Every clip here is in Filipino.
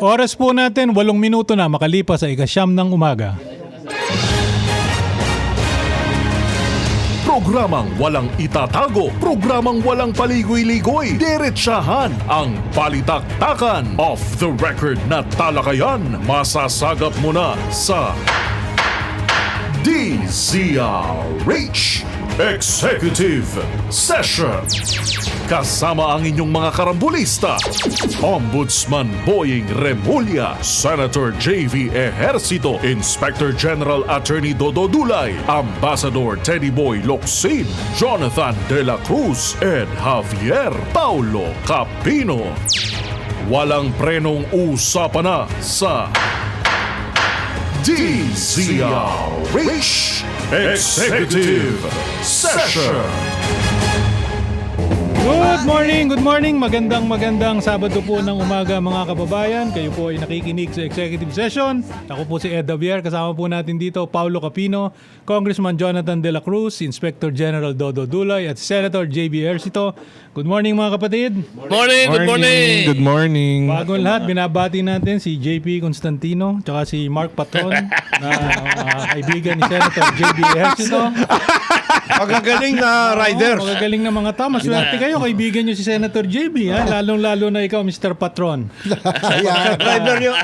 Oras po natin, 8 minuto na makalipas sa ika-9 ng umaga. Programang walang itatago, programang walang paligoy-ligoy, diretsahan ang balitaktakan. Off the record na talakayan, masasagap mo na sa DZRH Executive Session. Kasama ang inyong mga karambulista, Ombudsman Boying Remulla, Senator J.V. Ejercito, Inspector General Attorney Dodo Dulay, Ambassador Teddy Boy Locsin, Jonathan De La Cruz, Ed Javier Paulo Capino. Walang prenong usapan na sa DZRH Executive Session. Good morning. Magandang Sabado po ng umaga mga kababayan. Kayo po ay nakikinig sa Executive Session. Ako po si Ed Javier. Kasama po natin dito Paulo Capino, Congressman Jonathan De La Cruz, Inspector General Dodo Dulay at Senator J.B. Ejercito. Good morning mga kapatid. Good morning. Bago ang lahat, binabati natin si JP Constantino tsaka si Mark Patron na kaibigan ni Senator J.B. Ejercito. Magagaling na riders. Magagaling na mga tao. Maswerte kayo, kaibigan nyo si Senator JB. Lalong-lalo na ikaw, Mr. Patron. Rider yun.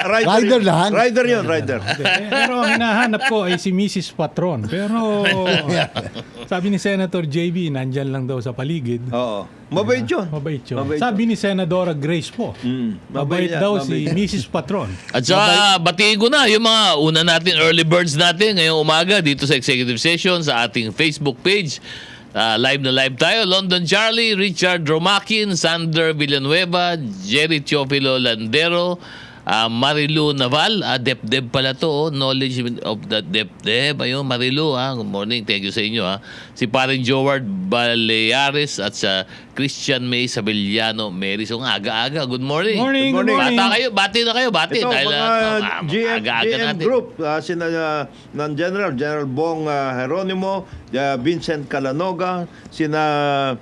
Rider lang. Rider yun, rider. Pero ang hinahanap ko ay si Mrs. Patron. Pero sabi ni Senator JB, nandyan lang daw sa paligid. Oo. Mabait yun. Mabait yun. Sabi ni Senadora Grace po, mabait daw si Mrs. Patron. At saka batiin ko na yung mga una natin, early birds natin ngayong umaga dito sa Executive Session sa ating Facebook page. Live na live tayo. London Charlie, Richard Romakin, Sander Villanueva, Jerry Teofilo Landero, Marilu Naval, Dep-Dep pala to, knowledge of the Dep-Dep. Ayun, Marilu, good morning, thank you sa inyo. Si Paring Joward Baleares at sa Christian May Sabeliano Mary. So, aga-aga, good morning. Good morning. Bata kayo, bati na kayo, bati. Ito, Dahil mga aga-aga GM natin. Group, ng General Bong Geronimo, Vincent Calanoga, sina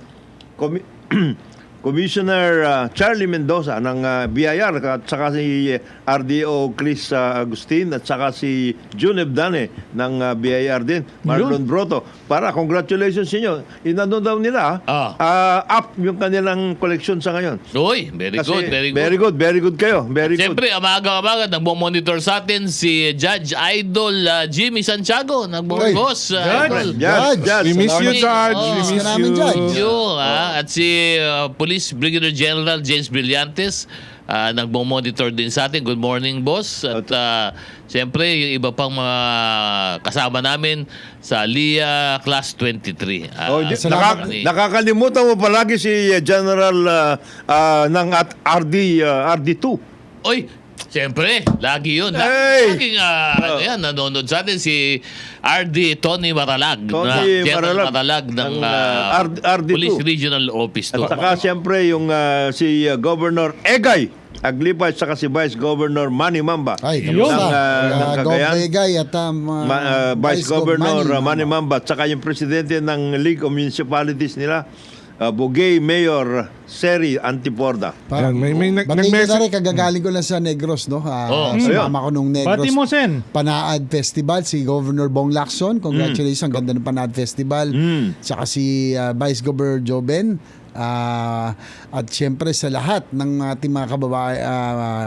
Commissioner Charlie Mendoza ng BIR at saka si RDO Chris Agustin at saka si June Ebdane ng BIR din, Marlon Broto. Para congratulations sa inyo. Inano daw nila up yung kanilang collection sa ngayon. Uy, very good. Very good kayo. Very good. Siyempre, amaga-amaga, nagmo-monitor sa atin si Judge Idol Jimmy Santiago. Nagmo-boss. Judge. We miss you, Judge. We We miss miss you. At si Police Brigadier General James Brillantes, nagmo-monitor din sa atin. Good morning, boss. At siyempre, yung iba pang mga kasama namin sa LIA Class 23. Nakakalimutan mo palagi si General ng RD2. Oy, siyempre, lagi yun. Hey! Laging nanonood sa atin si RD Tony Maralag. General Maralag ng RD2. Police Regional Office 2. At saka siyempre yung si Governor Egay Aglipay at saka si Vice Governor Manny Mamba. Ay, kamusta? ng Cagayan. Gov. at Vice Governor Manny Mamba at saka yung presidente ng League of Municipalities nila, Bugay Mayor Seri Antiporda. May nag-message na rin, kagagaling ko lang sa Negros, no? Sumama ko nung Negros Bati mo, Sen. Panaad Festival, si Governor Bong Lacson. Congratulations, ang ganda ng Panaad Festival. Tsaka si Vice Governor Joben. At siyempre sa lahat ng ating mga kababae,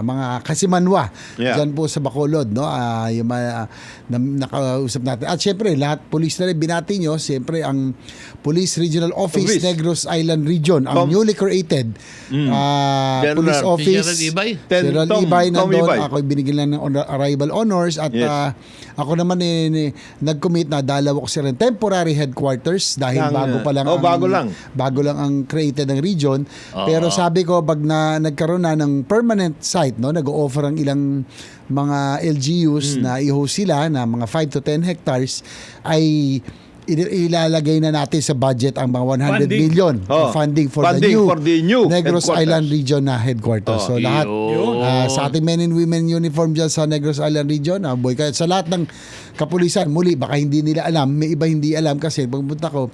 mga kasimanwa dyan po sa Bacolod, no? Yung nakausap natin. At siyempre lahat police na rin binati nyo. Siyempre ang Police Regional Office Negros Island Region, ang newly created police office. General Ibay nandun. Ako binigyan lang ng arrival honors at ako naman nag-commit na dalawa ko sila temporary headquarters dahil bago lang ang created ng region. Pero sabi ko, pag nagkaroon na ng permanent site, no, nag-o-offer ang ilang mga LGUs na i-host sila na mga 5 to 10 hectares, ay ilalagay na natin sa budget ang mga 100 million funding for the new Negros Island Region na headquarters. So lahat sa ating men and women uniform dyan sa Negros Island Region, sa lahat ng kapulisan, muli baka hindi nila alam, may iba hindi alam kasi pagpunta ko,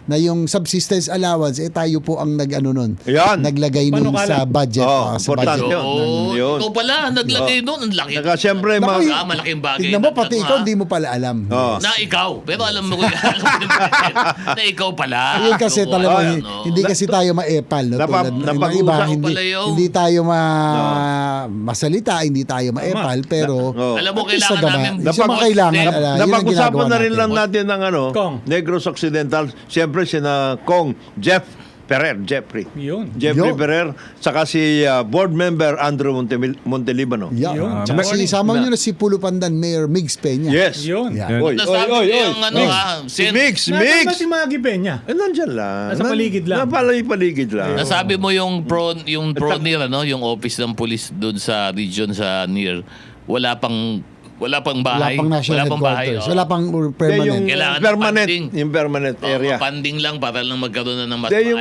na yung subsistence allowance, tayo po ang nag-ano nun. Yan. Naglagay nun Panukala. sa budget. Oh, sa importante budget. yun. Oo, Yun. ikaw pala, naglagay doon. Ang laki. Saka siyempre, Naku, Malaking bagay. Tignan mo, na- pati na- ikaw, hindi mo pala alam. Oh. Na ikaw. Pero alam mo na ikaw pala. Yun kasi Oo, talaga, ano. hindi kasi tayo maepal. No? Napa- Tulad ng napag-usap iba, ko hindi, pala yun. hindi tayo masalita, hindi tayo maepal, pero Oh. Alam mo, at least sa kailangan gama, namin... yung mga kailangan, Nap- yun ang Napag-usapan ginagawa na rin natin. lang natin ng Kong. Negros Occidental. Siyempre, sina Kong Jeffrey. Yun. Jeffrey Yun. Ferrer, saka si board member Andrew Montelibano. Yeah. Yun. Tsaka Morning. isama nyo na si Pulupandan Mayor Migs Peña. Yes. Yun. Yeah. Oy, Nasabi oy, ko oy, yung ano, Mix. si Mix, Nasaan ba Mix. si Maggie Peña? Nandyan lang. Nasa paligid lang. Paligid lang. Nasabi mo yung pro NIR, ano, yung office ng police doon sa region sa NIR, wala pang Wala bahay. pang national bahay. headquarters. oh. Wala pang permanent. Yung Kailangan ng permanent, funding. yung permanent area. Funding lang para lang magkaroon na ng mas Hindi,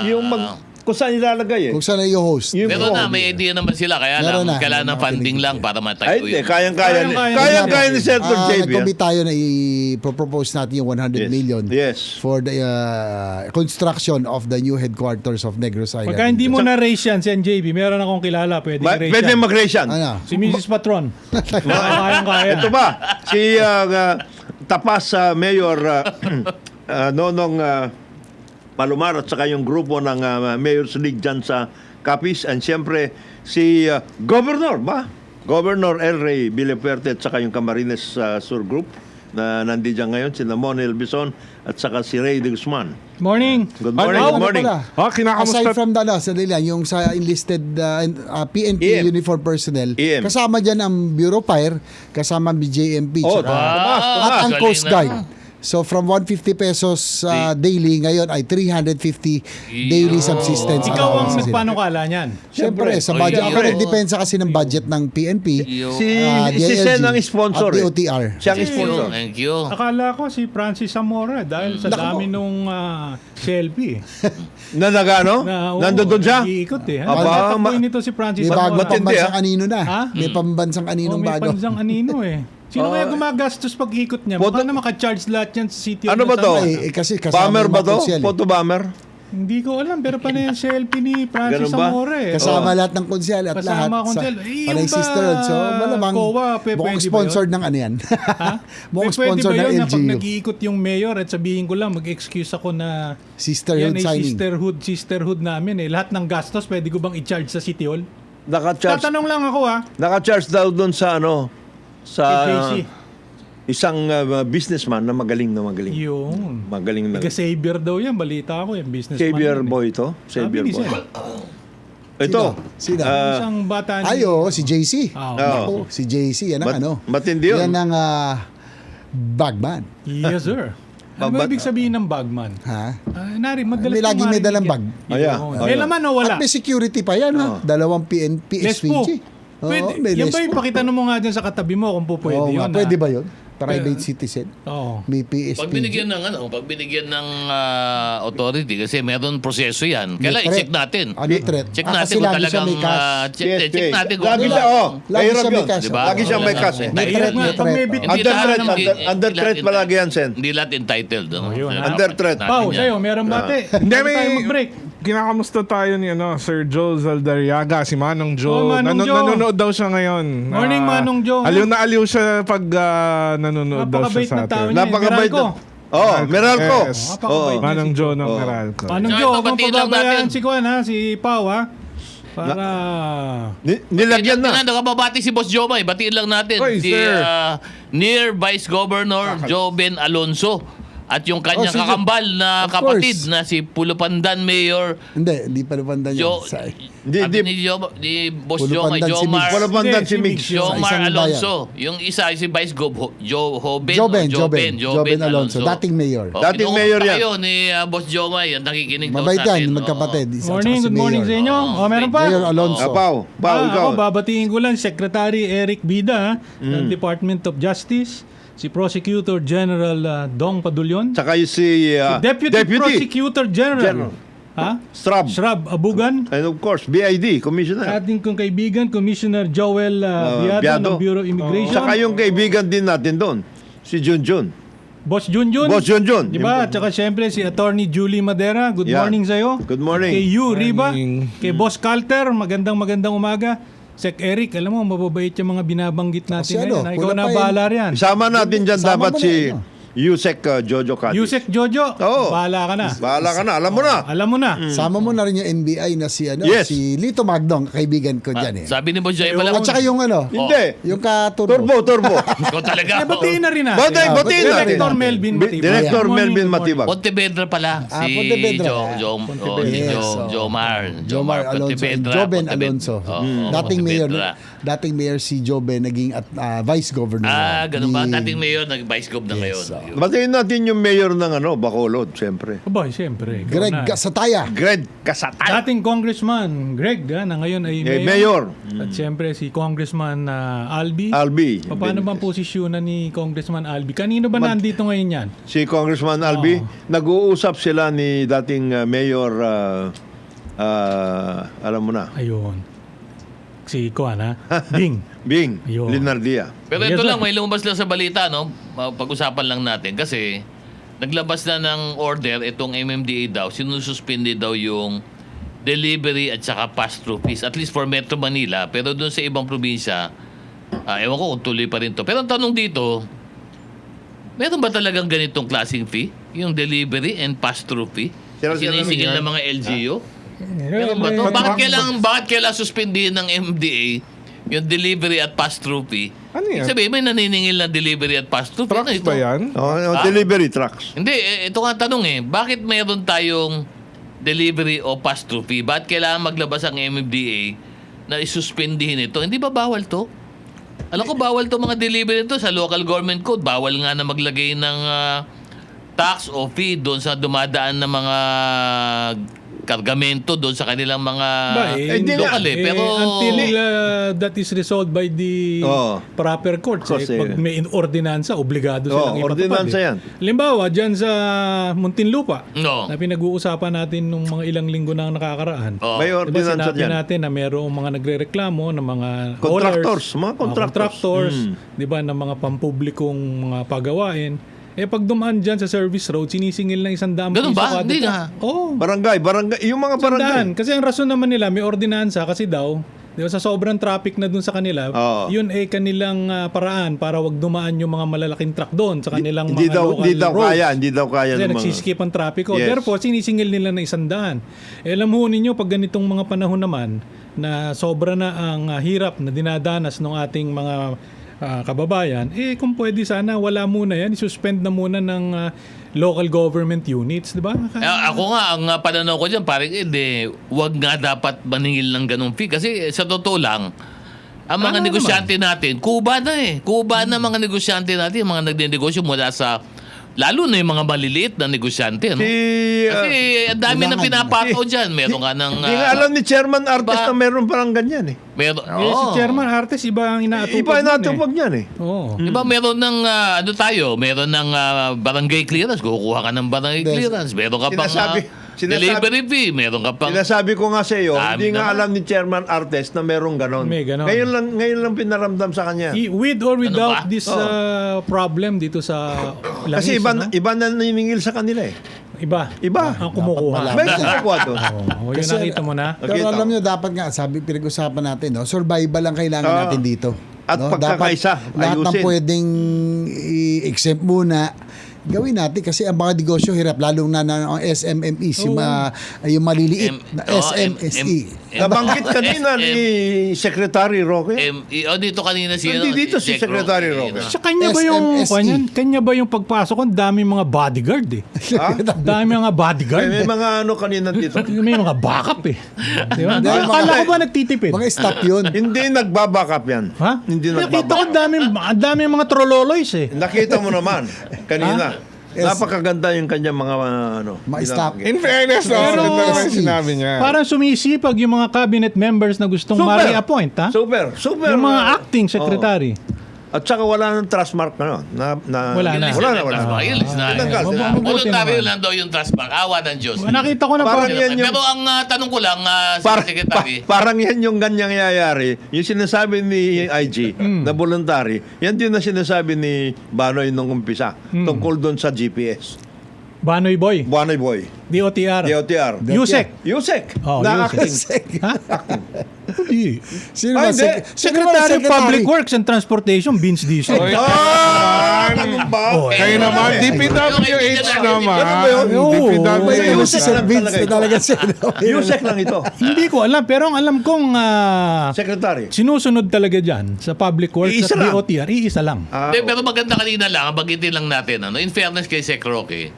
yung maayos kung saan ilalagay eh. Kung saan na yung host. Yung Pero na, phone. may idea naman sila. Kaya Meron lang, na. kailangan ng Meron na funding pinigil. lang para Ay, matayo hindi. yun. Kayang-kaya Kayang-kaya ni Senator JB. Nag-commit tayo na i-propose natin yung 100 million Yes. for the construction of the new headquarters of Negros Island. Pagka hindi mo na-raise yan, si NJB, meron akong kilala, pwede i-raise Pwede yan. mag-raise yan. Ano? Si Mrs. Patron. Kayang-kaya. Ito ba? Si Tapas Mayor Nonong Palomar at saka yung grupo ng Mayor's League dyan sa Capiz, and siyempre si Governor Governor El Rey Villaperte at saka yung Camarines Sur Group na nandiyan ngayon, si Monel Bison at saka si Ray de Guzman. Morning. Good morning, Ano good morning. pala? Kinakamusta? Aside from sandali lang, yung sa enlisted PNP EM. uniform personnel, EM. kasama dyan ang Bureau Fire, kasama ang BJMP, Oh, tsaka- tumaas, at ang galing Coast na. Guard. So from 150 pesos daily, ngayon ay 350 daily subsistence. Ikaw ang allowance sila. nagpanukala niyan. Siyempre, sa Oy, budget. yun. Ako nagdepensa kasi ng budget ng PNP. Yun. Si DILG, Sen ang sponsor. at DOTR. Siya ang sponsor. Thank you. Akala ko si Francis Zamora dahil sa Naku. dami nung selfie. Na nagano? Nandun siya? Nag-iikot eh. Aba, Tatakbuhin nito si Francis May Zamora. matindi, pambansang anino na. Ha? May pambansang Oh, aninong may bago. pansang anino eh. Sino kaya gumagastos pag-ikot niya? Baka na makacharge lahat yan sa City of Ano ba to? Nazaret. Kasi kasama Bomber yung ba mga to? konsyel, eh. Photo bomber? Hindi ko alam, pero pa na yung selfie ni Francis Ganun ba? Zamora eh. Kasama lahat ng konsyel at Kasama lahat konsyel. sa Eh, panay yung ba, sisterhood. So malamang COA, mukhang pwede ba sponsored ng ano yan. Mukhang sponsor pwede ba ng yun na pag LGU. nag-iikot yung mayor at sabihin ko lang, mag-excuse ako na Sisterhood yan ay signing. sisterhood namin eh. Lahat ng gastos pwede ko bang i-charge sa City Hall? Naka-charge, Tatanong lang ako naka-charge daw doon sa sa KJC. isang businessman na magaling. Yun. Magaling na. Taga-Savior daw yan. Balita ko yan. Businessman. Savior yan, eh. boy to. Savior Sabi ni boy. Sen. Ito. Sino? Isang bata ni... Ayo, si JC. Ah, Naku, si JC, yan ang ano. Matindi yun. Yan ang bagman. Yes, sir. Ano ba ibig sabihin ng bagman? Ha? Madalas May laging may dalang bag. Ayan. Yun. May laman o wala? At may security pa yan, ha? Dalawang PNP, Yes po. SPG. Pwede. may Yan ba Lespo. yung pakita mo nga dyan sa katabi mo kung po pwede Oo yun? nga, pwede ba yun? Private citizen. Oo. May PSPG. Pag binigyan ng authority, kasi meron proseso yan. May Kailangan threat. i-check natin. Ano threat? Check Kasi natin kung lagi siya talagang... may cash. check natin kung Lagi ano siya, lang. Lagi Mahirap siya may yun. cash. Diba? Lagi siya may cash. May Mahirap threat, nga. may Pag may threat. bit- Hindi Under lahat threat, ng- under threat lahat- palagi yan, Sen. Hindi lahat entitled. yun, ha? Under threat. Pao, sa'yo, meron bate. Hindi, Bago tayo may mag-break. kinakamusta tayo ni Sir Joe Zaldariaga, si Manong Joe. Oh, Manong Joe. Nanonood daw siya ngayon. Morning, Manong Joe. Aliw na aliw siya pag nanonood daw Napakabait siya sa ng tao atin. niya. Napakabait. Meralco. Meralco. Yes. Napakabait niya Manong si Joe ng Joe. Meralco. Manong Tsaka Joe, huwag mong ipabatid lang pababayaan natin. si Kwan ha, si Pao ha. Para... Nilagyan na. Nakababati si Boss Jomay. Batiin lang natin. Oy, Si sir. near Vice Governor Joben Alonso. At yung kanyang Oh, si Jo- kakambal na Of kapatid course. na si Pulupandan Mayor Hindi pa napandan yan. Jo, ni Boss Jomay, Pulupandan si Jomar. Migs. Pulupandan si Hindi, Migs. si Jomar Sa isang Alonso. Yung isa si Vice Gov Joben Joben Alonso. Dating mayor. Dating mayor yan. Tayo ni Boss Jomay. Ang nakikinig daw Mabait sa atin. yan, magkapatid. Isa at Morning, saka si good morning Mayor. sa inyo. Meron pa? Mayor Alonso. Pao, ikaw. Ako, babatiin ko lang, Secretary Eric Bida ng Department of Justice, si Prosecutor General Dong Padulyon, Tsaka yung si Deputy Prosecutor General. Ha? Strab. Shrab Abugan, And of course, BID, Commissioner. ating kong kaibigan, Commissioner Joel Biado ng Bureau of Immigration. Tsaka yung kaibigan din natin doon, si Junjun. Boss Junjun. Boss Junjun. Diba? At saka syempre si Attorney Julie Madera. Good Yan. morning sa'yo. Good morning. Kay Yu Riba. Morning. Kay Boss Calter. Magandang umaga. Sek Eric, alam mo, mababait yung mga binabanggit natin Kasi ngayon. ano, Ikaw kulang na pa bahala riyan. Isama natin dyan Sama dapat mo na si yan, Yusek Jojo Cadiz. Yusek Jojo, Oo. bahala ka na. Bahala ka na, alam mo na. Alam mo na. Sama mo na rin yung NBI na si Yes. si Lito Magdong, kaibigan ko diyan eh. Sabi ni Boss Joy pala. At saka yung Hindi. yung katurbo. Turbo. Ikaw talaga. Eh, batiin na rin natin. Batiin natin. Director Melvin Matibag. Director Good morning, Melvin good morning. Matibag. Pontevedra pala. Ah, Si Pontevedra. Yes, Jomar. Jomar Alonso, Pontevedra, Joben Pontevedra. Alonso. Dating mayor, dating mayor si Joben naging vice governor. Ganun ba? ni- Dating mayor, nag-vice gov na ngayon. Yun. Batiin natin yung mayor ng Bacolod, siyempre. Aba, siyempre. ikaw Greg na. Gasataya. Greg Casatay. Dating Congressman Greg, na ngayon ay Mayor. At siyempre si Congressman Albi. Albi. Paano bang posisyonan ni Congressman Albi? Kanino ba nandito ngayon yan? Si Congressman Albi, nag-uusap sila ni dating Mayor, alam mo na, Ayun. Si Kuan, ha? Bing. Bing Ayun. Linardia. Pero Yes, ito sir. lang, may lumabas lang sa balita, no? Pag-usapan lang natin. Kasi, naglabas na ng order itong MMDA daw. Sinususpindi daw yung delivery at saka pass-through fees. At least for Metro Manila. Pero doon sa ibang probinsya, ewan ko kung tuloy pa rin to. Pero ang tanong dito, meron ba talagang ganitong klaseng fee? Yung delivery and pass-through fee? Sila-sila Sinisigil naman yan. ng mga LGU? Meron ba to? Bakit kailangan suspindihin ng MDA yung delivery at pass-through fee? Ano yan? Ibig sabihin, may naniningil na delivery at pass-through fee. Ano Trucks ito? ba yan? Delivery trucks. Hindi, ito nga tanong bakit mayroon tayong delivery o pass-through fee? Bakit kailangan maglabas ang MMDA na isuspendihin ito? Hindi ba bawal to? Alam ko bawal to mga delivery to sa local government code. Bawal nga na maglagay ng tax o fee doon sa dumadaan ng mga kargamento doon sa kanilang mga hindi nga. lokal Pero until that is resolved by the proper courts. Course, Pag may ordinansa, obligado silang ipatupad. ordinansa yan. Halimbawa, dyan sa Muntinlupa, No. na pinag-uusapan natin nung mga ilang linggo na nakakaraan. Oh. May Diba ordinansa sinabi dyan. natin na mayroong mga nagre-reklamo ng mga Contractors, haulers, mga contractors. di ba, ng mga pampublikong mga pagawain. Pag dumaan dyan sa service road, sinisingil ng 100 Ganun piso ba? kada Hindi truck. nga. Oo. Barangay. Yung mga barangay. Tandaan, kasi ang rason naman nila, may ordinansa kasi daw, di ba, sa sobrang traffic na dun sa kanila, Oo. yun kanilang paraan para wag dumaan yung mga malalaking truck doon sa kanilang Hindi mga daw, local hindi daw roads. kaya. Hindi daw kaya. Kasi ng mga- nagsiskip ang trapiko. Yes. Therefore, sinisingil nila na 100. Alam ho ninyo, pag ganitong mga panahon naman, na sobra na ang hirap na dinadanas ng ating mga kababayan, kung pwede sana, wala muna yan. I-suspend na muna ng local government units, di ba? Ako nga, ang pananaw ko dyan, parang wag nga dapat maningil ng ganong fee. Kasi sa totoo lang, ang mga Tama negosyante natin, kuba na Kuba na mga negosyante natin, yung mga nagnenegosyo mula sa, lalo na yung mga maliliit na negosyante. No? Kasi ang dami na pinapataw dyan. Meron ka ng... Hindi nga alam ni Chairman Artes ba- na meron parang ganyan Meron, Si Chairman Artes, iba ang inaatupag. Iba nun natupag niyan Oo. Diba meron ng meron ng barangay clearance, kukuha ka ng barangay clearance, meron ka pang delivery fee, meron ka pang Sinasabi ko nga sa iyo, Dami hindi nga naman. alam ni Chairman Artes na merong ganon. May ganon. Ngayon lang pinaramdam sa kanya. With or without ba? this problem dito sa Kasi langis, no? iba na naniningil sa kanila eh. Iba. Iba. Ang kumukuha. May kumukuha to. Oh, yun Kasi- nakita mo na. Pero Nakita alam ko. nyo, dapat nga, sabi, pinag-usapan natin, no? Survival lang kailangan natin dito. At pagkakaisa, Dapat lahat ng ayusin. pwedeng i-exempt muna, gawin natin kasi ang mga negosyo hirap, lalong na ang SMMEs, yung maliliit na SMSE. Nabanggit kanina ni Secretary Roque. dito kanina si Nandito si Secretary Roque. Sa kanya ba yung SMSE. kanya ba yung pagpasok, ang dami mga bodyguard Ha? Dami mga bodyguard. May mga ano kanina dito. May mga backup Di ba? Hindi, Akala ko ba nagtitipid? Mga staff yun. Hindi nagbabackup yan. Ha? Hindi Nakita ko nagbabackup. ang dami mga trololoys Nakita mo naman kanina. Yes. Napakaganda yung kanyang mga Mga staff. binanggit. In fairness, no? Pero- Ganda naman yung sinabi niya. Parang sumisipag yung mga cabinet members na gustong Super. ma-reappoint, ha? Super. Yung mga acting secretary. At saka wala nang trust mark na. Wala na. Wala na. Ilis na. Tinanggal. Mabuti Voluntaryo naman. lang daw yung trust bank. Awa ng Diyos. Nakita ko na Parang po. yan yung- Pero ang tanong ko lang, Secretary, Parang yan yung ganyang yayari. Yung sinasabi ni IG na voluntary, yan din na sinasabi ni Banoy nung umpisa tungkol doon sa GPS. Banoy Boy. Buanoy Boy. DOTR. DOTR. Yusek. Yusek. Oh, na Yusek. acting. Ha? Hindi. Ay, Sino ba? hindi. Secretary of Public Works and Transportation, Vince Dizon. Ah! Ano ba? Kayo naman, DPWH naman. Ano ba yun? DPWH. Ano Yusek si Sir lang Vince talaga ito. talaga siya. Yusek lang ito. Hindi ko alam, pero ang alam kong Secretary. sinusunod talaga dyan sa Public Works Iisa at lang. DOTR, iisa lang. Ah, Pero maganda kanina lang, bagitin lang natin. In fairness kay Sec Roque,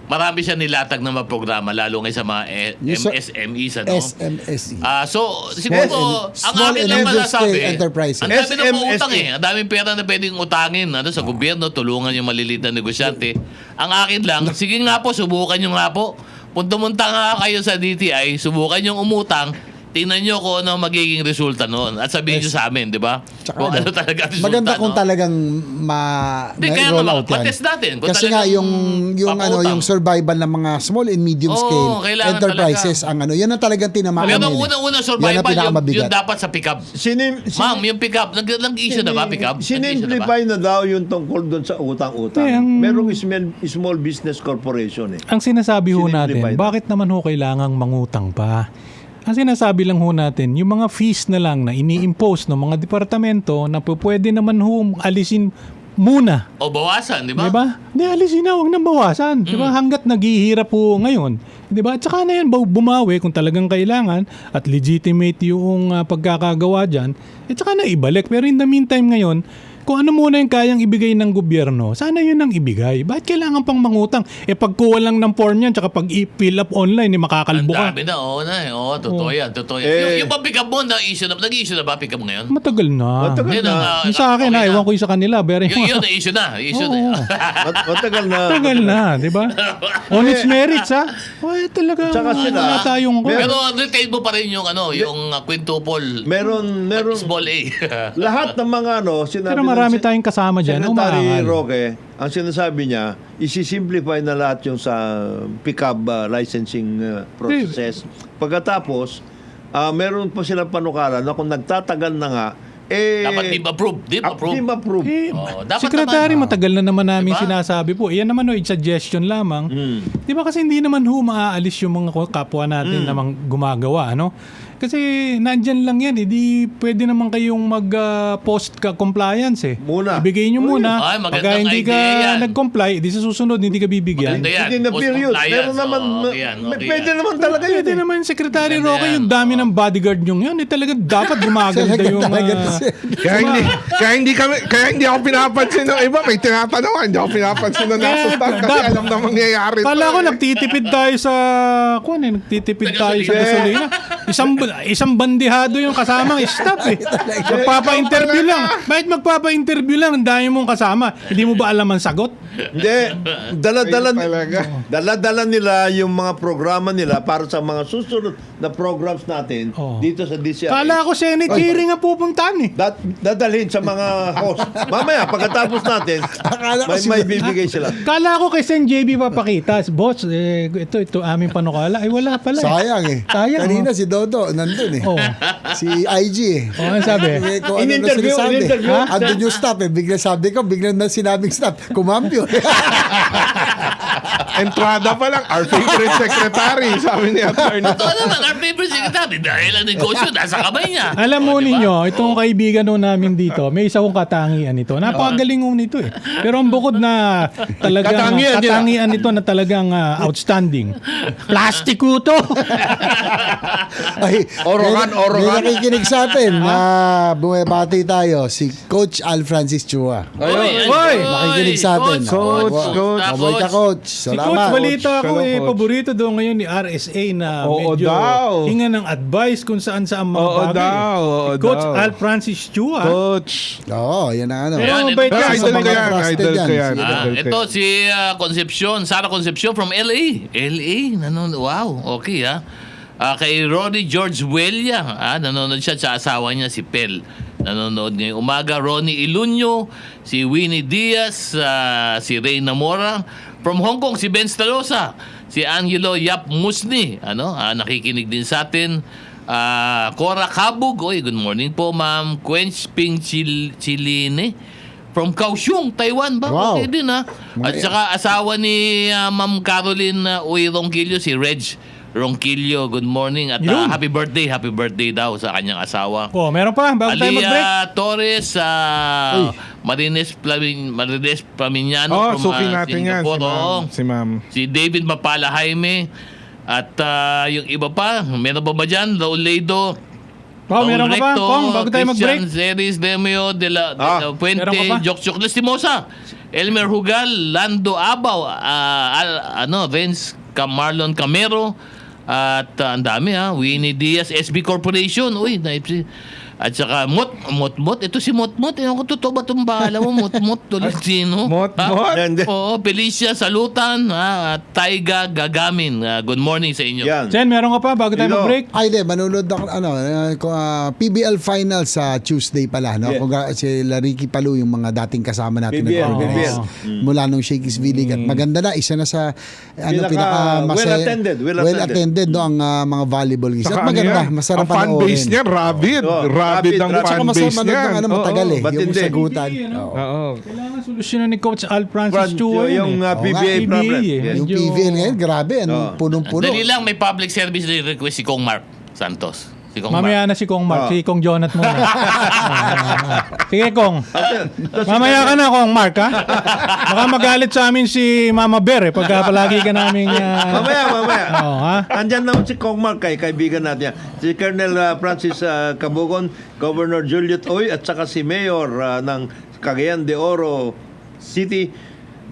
marami siya nilatag na mga programa, lalo ngayon sa mga Yung sa- MSMEs. SMSE. So, siguro, ang Small akin and lang Medium masasabi, Enterprises. ang dami na SMSE. utang eh. Ang daming pera na pwedeng utangin sa gobyerno, tulungan yung maliliit na negosyante. Ang akin lang, sige nga po, subukan nyo nga po. Punta-munta nga kayo sa DTI, subukan yung umutang, tingnan nyo kung ano magiging resulta noon. At sabihin nyo sa amin, di ba? Tsaka Kung ano ano, talaga resulta. Maganda kung no? talagang Hindi, kaya roll naman, out yan. patest natin. Kung Kasi nga talagang yung papautang. yung survival ng mga small and medium Oo, scale kailangan enterprises ang yan ang talagang tinamaan Pero nila. unang-una Yan ang survival, yung pinakamabigat. dapat sa pick-up. Ma'am, yung pick-up, nag-issue na ba pick-up? Sinimplify na daw yung tungkol doon sa utang-utang. Eh, ang- Merong small business corporation eh. Ang sinasabi ho natin, Sinimplify na. bakit naman ho kailangang mangutang pa? Ang sinasabi lang ho natin, yung mga fees na lang na ini-impose ng mga departamento na pwede naman ho alisin muna. O bawasan, di ba? Di ba? Hindi, alisin na, huwag nang bawasan. Di ba? Hanggat naghihirap po ngayon. Di ba? At saka na yan, bumawi kung talagang kailangan at legitimate yung pagkakagawa dyan. At saka na ibalik. Pero in the meantime ngayon, kung ano muna yung kayang ibigay ng gobyerno, sana yun ang ibigay. Bakit kailangan pang mangutang? Pagkuha lang ng form yan, tsaka pag i-fill up online, Ang makakalbo ka. dami na, totoo yan, totoo yan. Eh, yung pick-up mo, nag-issue na ba pick-up ngayon? Matagal na. Matagal Yun na. ang, Yung sa akin, okay na. ewan ko yung sa kanila. Pero Yun, na-issue na. Issue na. Matagal na. matagal na, di ba? On its merits, ha? Ay, talaga. Tsaka sila, wala tayong... Pero retain mo pa rin yung quintuple Meron small A. lahat ng mga sinabi Pero marami tayong kasama dyan. Secretary umaangal. Roque, ang sinasabi niya, isi-simplify na lahat yung sa pick-up licensing process. Pagkatapos, meron pa silang panukala na kung nagtatagal na nga, Dapat deem approve. Deem approve. Deem approve. Dapat Secretary, naman. matagal na naman namin Diba? sinasabi po. Yan naman suggestion lamang. Di ba kasi hindi naman maaalis yung mga kapwa natin namang gumagawa, ano? Kasi nandyan lang yan, di pwede naman kayong mag-post ka compliance eh. Muna. Ibigay nyo muna. Ay, magandang Pagka hindi ka idea yan. nag-comply, di sa susunod hindi ka bibigyan. Maganda yan. Within the period. Post-compliance. Meron naman, Okay yan, okay pwede yan. naman talaga yun. Pwede naman, Secretary Maganda Roque, yan. yung dami ng bodyguard yung yan. Talaga dapat gumaganda yung... Kaya hindi ako pinapansin ng iba. May tinatanong, hindi ako pinapansin ng nasutan kasi alam na mangyayari. Kala ko nagtitipid tayo sa nagtitipid tayo sa gasolina. Isang bandihado yung kasamang staff eh. Magpapa-interview lang. Bakit magpapa-interview lang? Ang dami mong kasama. Hindi mo ba alam ang sagot? Hindi. Dala-dala, Talaga. dala-dala nila yung mga programa nila para sa mga susunod na programs natin Oh. dito sa DCI. Kala ko Senate hearing ang pupuntahan eh. Dadalhin sa mga host. Mamaya, pagkatapos natin, Akala ko may bibigay sila. Kala ko kay Sen JB papakita. Boss, ito aming panukala. Ay wala pala. Sayang eh. Sayang, Kanina si Dodo nandun eh. Oh. Si IG eh. Oh, ano sabi? Kung ano na In-interview, sinasabi. in-interview. Ha? Andun yung staff eh. Bigla sabi ko, bigla na sinabing staff. Kumampyo. Entrada pa lang, our favorite secretary, sabi ni Attorney. Totoo naman, our favorite secretary, dahil ang negosyo nasa kamay niya. Alam mo Diba? ninyo, itong kaibigan ho namin dito, may isa kong katangian nito. Napakagaling ho nito eh. Pero ang bukod na talagang katangian nito na talagang outstanding. Plastiko to. Ay, Orokan. May nakikinig sa atin na bumabati tayo. Si Coach Al Francis Chua. Oy! Nakikinig sa atin. Coach. Mabuhay ka, Coach. Si Coach, Salamat. balita ko Coach. paborito daw ngayon ni RSA na Oo medyo daw. hinga ng advice kung saan-saan mga Oo bagay. daw, oo Si Coach daw. Al Francis Chua. Coach. Oo, yan ang ano. Pero Ayan, mabait ito- yan. Idol ko yan, trusted idol yan. ko yan. Sila. idol ko Ito yan. si Sarah Concepcion from LA. LA, wow, okay kay Ronnie George Huella, nanonood siya sa asawa niya si Pel. nanonood ngayong umaga. Ronnie Ilunyo, si Winnie Diaz, si Reyna Mora. From Hong Kong, si Ben Stalosa, si Angelo Yap Musni, nakikinig din sa atin. Cora Kabug, good morning po ma'am. Quench Ping Chiline from Kaohsiung, Taiwan ba? Wow. Okay din ha. At saka asawa ni Ma'am Caroline Uy Ronquillo, si Reg Ronquillo, good morning. At Yun. happy birthday daw sa kanyang asawa. Oh, meron pa bago tayo mag-break. Alia Torres, Marines Plaminiano Oh, from suki natin yan. Singapore. Oo. Si ma'am. Si David Mapala Jaime. At yung iba pa, meron pa ba dyan? Raul Leido. Oh, meron ka pa? Kong, bago tayo mag-break. Christian Ceres, Demio, de la Puente, meron ka pa? Jokchok Lastimosa, Elmer Hugal, Lando Abaw, Vince Marlon Camero, at ang dami Winnie Diaz, SB Corporation, at saka Mot, ito si Mot, ewan ko totoo ba itong bahala mo, Mot, tuloy sino? Mot? Hindi. Oo, Felicia Salutan, at Taiga Gagamin, good morning sa inyo. Yan. Jen, meron ka pa bago tayo Dino. mag-break? Ay, di, manunod ako, PBL final sa Tuesday pala, no? Yeah. Si Ricky Palu, yung mga dating kasama natin PBL, nag-organize. Mula nung Shakey's V-League. At maganda na, isa na sa, well-attended. well-attended, no, ang mga volleyball games. At Saka maganda, yan, masarap ang fanbase panoorin. niya, rabid. Oh, Rabid ang rabid. Tsaka masarap fanbase manood niya. ng matagal eh, yung Matindi. sagutan. Oo. Oo. Kailangan solusyonan ni Coach Al Francis Chua yung PBA PBA problem. Yes. Yung PBL ngayon, grabe, punong-puno. Dali lang, may public service request si Kong Mark Santos. Si Kong Mamaya Mark. na si Kong Mark, Oh. si Kong Jonat muna. Sige, Kong. Mamaya ka na, Kong Mark, ha? Baka magalit sa amin si Mama Bear, pagka palagi ka namin... Mamaya. Oo, ha? Andyan naman si Kong Mark, kaibigan natin yan. Si Colonel Francis Cabugon, Governor Juliet Oy, at saka si Mayor ng Cagayan de Oro City,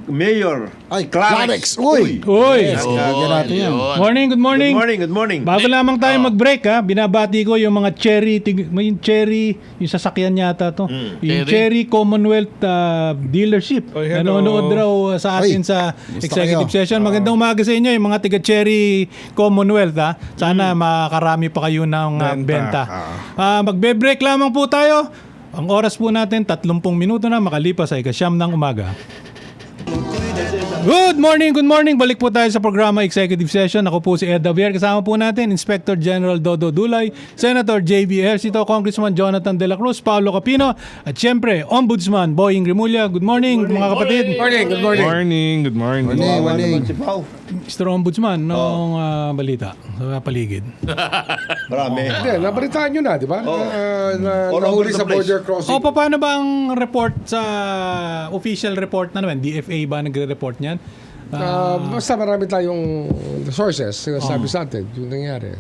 Mayor Ay, Clarex. Uy! Uy! Yes, kaibigan natin yan. Morning, good morning. Good morning. Bago lamang tayo mag-break, ha, binabati ko yung mga may yung sasakyan yata to. Yung Cherry Commonwealth dealership. Oh, hello. Nanonood raw sa atin Ay, sa kumusta executive kayo? session. Magandang umaga sa inyo, yung mga taga Cherry Commonwealth. Ha. Sana makarami pa kayo ng benta. Magbe-break lamang po tayo. Ang oras po natin, 30 minuto na makalipas ay 9:00 ng umaga. Good morning. Balik po tayo sa programa Executive Session. Ako po si Ed Davier. Kasama po natin Inspector General Dodo Dulay, Senator J.B. Ercito, Congressman Jonathan De La Cruz, Paulo Capino, at siyempre Ombudsman Boying Remulla. Good morning, mga kapatid. Good morning. Morning. Si Pao. Mr. Ombudsman, noong balita sa paligid. Marami. Hindi, nabalitaan nyo na, di ba? All Nahuli over the sa place. border crossing. O, paano ba ang report sa official report na naman? DFA ba nagre-report niyan? Basta marami tayong sources, sabi sa atin, yung nangyari.